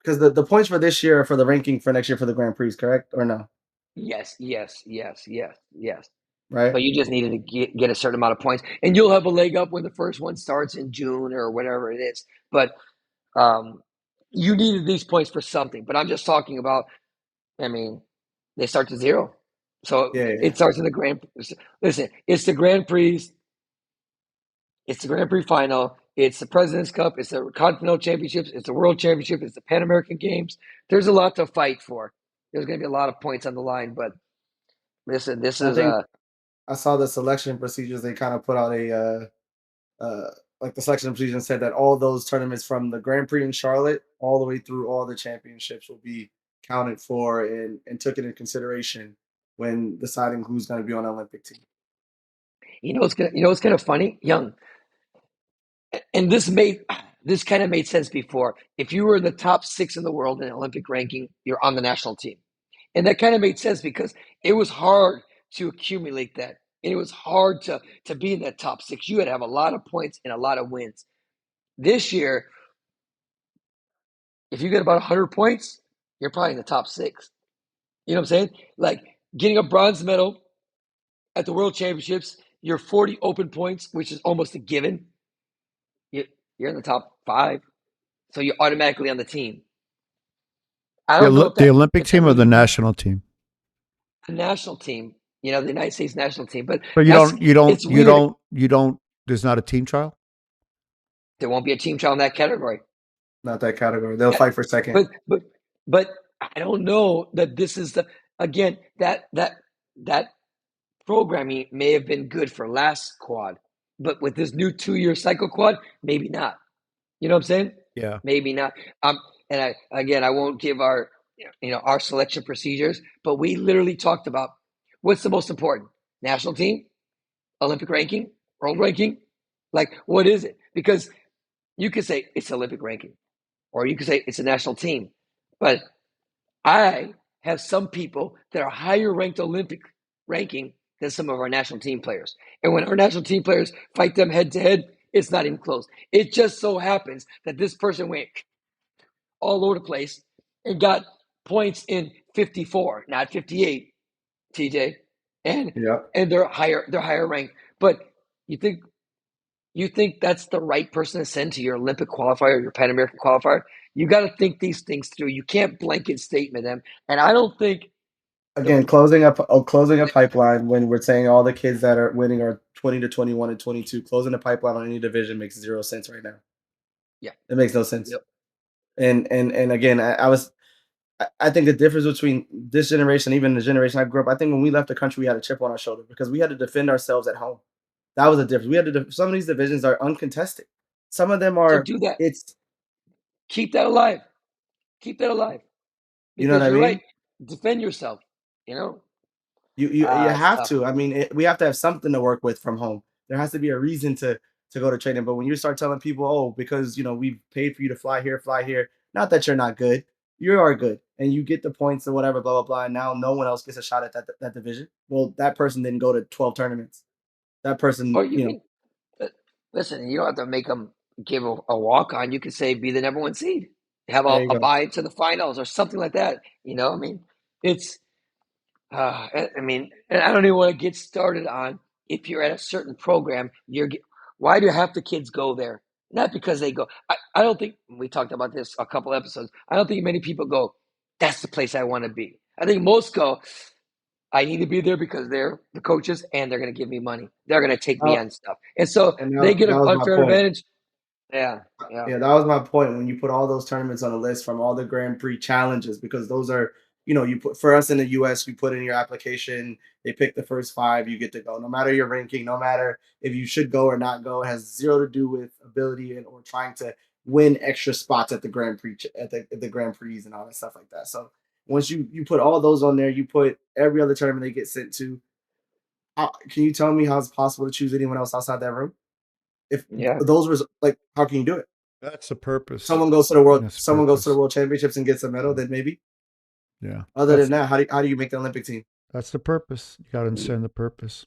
because the points for this year are for the ranking for next year for the Grand Prix, correct or no? Yes, yes, yes, yes, yes. Right? But you just needed to get a certain amount of points, and you'll have a leg up when the first one starts in June or whatever it is. But um, you needed these points for something. But I'm just talking about. I mean, they start to zero, so Yeah, yeah. it starts in the Grand. Listen, it's the Grand Prix. It's the Grand Prix final. It's the President's Cup. It's the Continental Championships. It's the World Championship. It's the Pan American Games. There's a lot to fight for. There's going to be a lot of points on the line. But listen, this I is think I saw the selection procedures. They kind of put out a like the selection procedure said that all those tournaments from the Grand Prix in Charlotte all the way through all the championships will be counted for and took into consideration when deciding who's going to be on the Olympic team. what's kind of funny, Young, and this this kind of made sense before. If you were in the top 6 in the world in Olympic ranking, you're on the national team. And that kind of made sense because it was hard to accumulate that. And it was hard to be in that top 6. You had to have a lot of points and a lot of wins. This year, if you get about 100 points, you're probably in the top 6. You know what I'm saying? Like getting a bronze medal at the World Championships, you're 40 open points, which is almost a given. You're in the top 5. So you're automatically on the team. I don't know if The that Olympic if that team or the really national team? the national team, the United States national team. But But it's weird. there's not a team trial? There won't be a team trial in that category. Not that category. They'll fight for second. But I don't know that this is again that programming may have been good for last quad, but with this new 2-year cycle quad, maybe not. You know what I'm saying? Yeah. Maybe not. And I won't give our our selection procedures, but we literally talked about what's the most important: national team, Olympic ranking, world ranking. Like, what is it? Because you could say it's Olympic ranking, or you could say it's a national team. But I have some people that are higher ranked Olympic ranking than some of our national team players. And when our national team players fight them head to head, it's not even close. It just so happens that this person went all over the place and got points in 54, not 58, TJ. And Yeah. and they're higher ranked. But you think that's the right person to send to your Olympic qualifier or your Pan American qualifier? You got to think these things through. You can't blanket statement them. And I don't think Again, closing a pipeline when we're saying all the kids that are winning are 20 to 21 and 22. Closing a pipeline on any division makes 0 sense right now. yeah. It makes no sense. Yep. And again, I think the difference between this generation, even the generation I grew up, I think when we left the country, we had a chip on our shoulder because we had to defend ourselves at home. That was the difference. We had to. Some of these divisions are uncontested. Some of them So are. do that. It's Keep that alive. Keep that alive. you know what Because I you're mean. right. Defend yourself. You know? You It's have tough. to. I mean, we have to have something to work with from home. There has to be a reason to go to training. But when you start telling people, oh, because we paid for you to fly here, not that you're not good, you are good, and you get the points or whatever, blah blah blah. And now no one else gets a shot at that division. Well, that person didn't go to 12 tournaments. That Or person, you can listen, you don't have to make them give a walk on. You can say be the number 1 seed. Have there you a go. bye to the finals or something like that. I mean, it's I mean, and I don't even want to get started on if you're at a certain program, why do half the kids go there? Not because they go. I don't think we talked about this a couple episodes. I don't think many people go, that's the place I want to be. I think most go, I need to be there because they're the coaches and they're going to give me money. They're going to take me Uh, on stuff. And so and they get that an was my unfair point. advantage. Yeah. Yeah. Yeah, that was my point when you put all those tournaments on a list from all the Grand Prix challenges because those are, you put for us in the US, you put in your application, they pick the first 5, you get to go. No matter your ranking, no matter if you should go or not go, it has zero to do with ability or trying to win extra spots at the Grand Prix at the Grand Prix and all that stuff like that. So once you put all those on there, you put every other tournament they get sent to. Can you tell me how it's possible to choose anyone else outside that room? If Yeah. those was like, how can you do it? That's the purpose. Someone goes to the world. That's the Someone goes to the purpose. World Championships and gets a medal. Then maybe. Yeah. Other than that, how do you make the Olympic team? That's the purpose. You got to understand the purpose.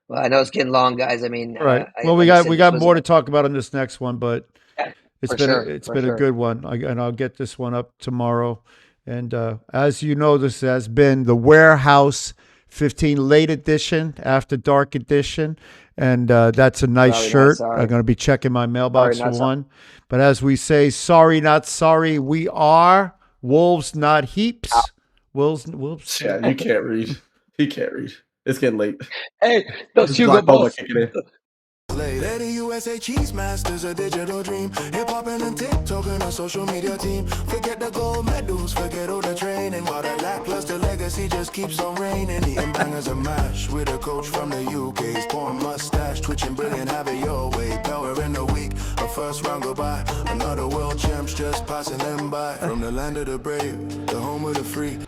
Well, I know it's getting long, guys. I mean, All right. Well, like I said, we this got was more to talk about in this next one, but it's for been sure. it's For been a sure. good one, and I'll get this one up tomorrow. And as you know, this has been the Warehouse 15 Late Edition, After Dark Edition, and that's a nice Sorry, not shirt. sorry. I'm going to be checking my mailbox Sorry, for not sorry. one. But as we say, sorry, not sorry. We are wolves, not heaps. Wolves. Yeah, you can't read. He can't read. It's getting late. Hey, those It's Hugo glaucoma Boss. kicking in. They're the USA Cheese Masters, a digital dream. Hip hopping and TikTok and a social media team. Forget the gold medals, forget all the training. While the lackluster legacy just keeps on reigning. Eating bangers and mash with a coach from the UK. Sporting mustache, twitching brilliant, have it your way. Power in the week, a first round goodbye. Another world champs just passing them by. From the land of the brave, the home of the free.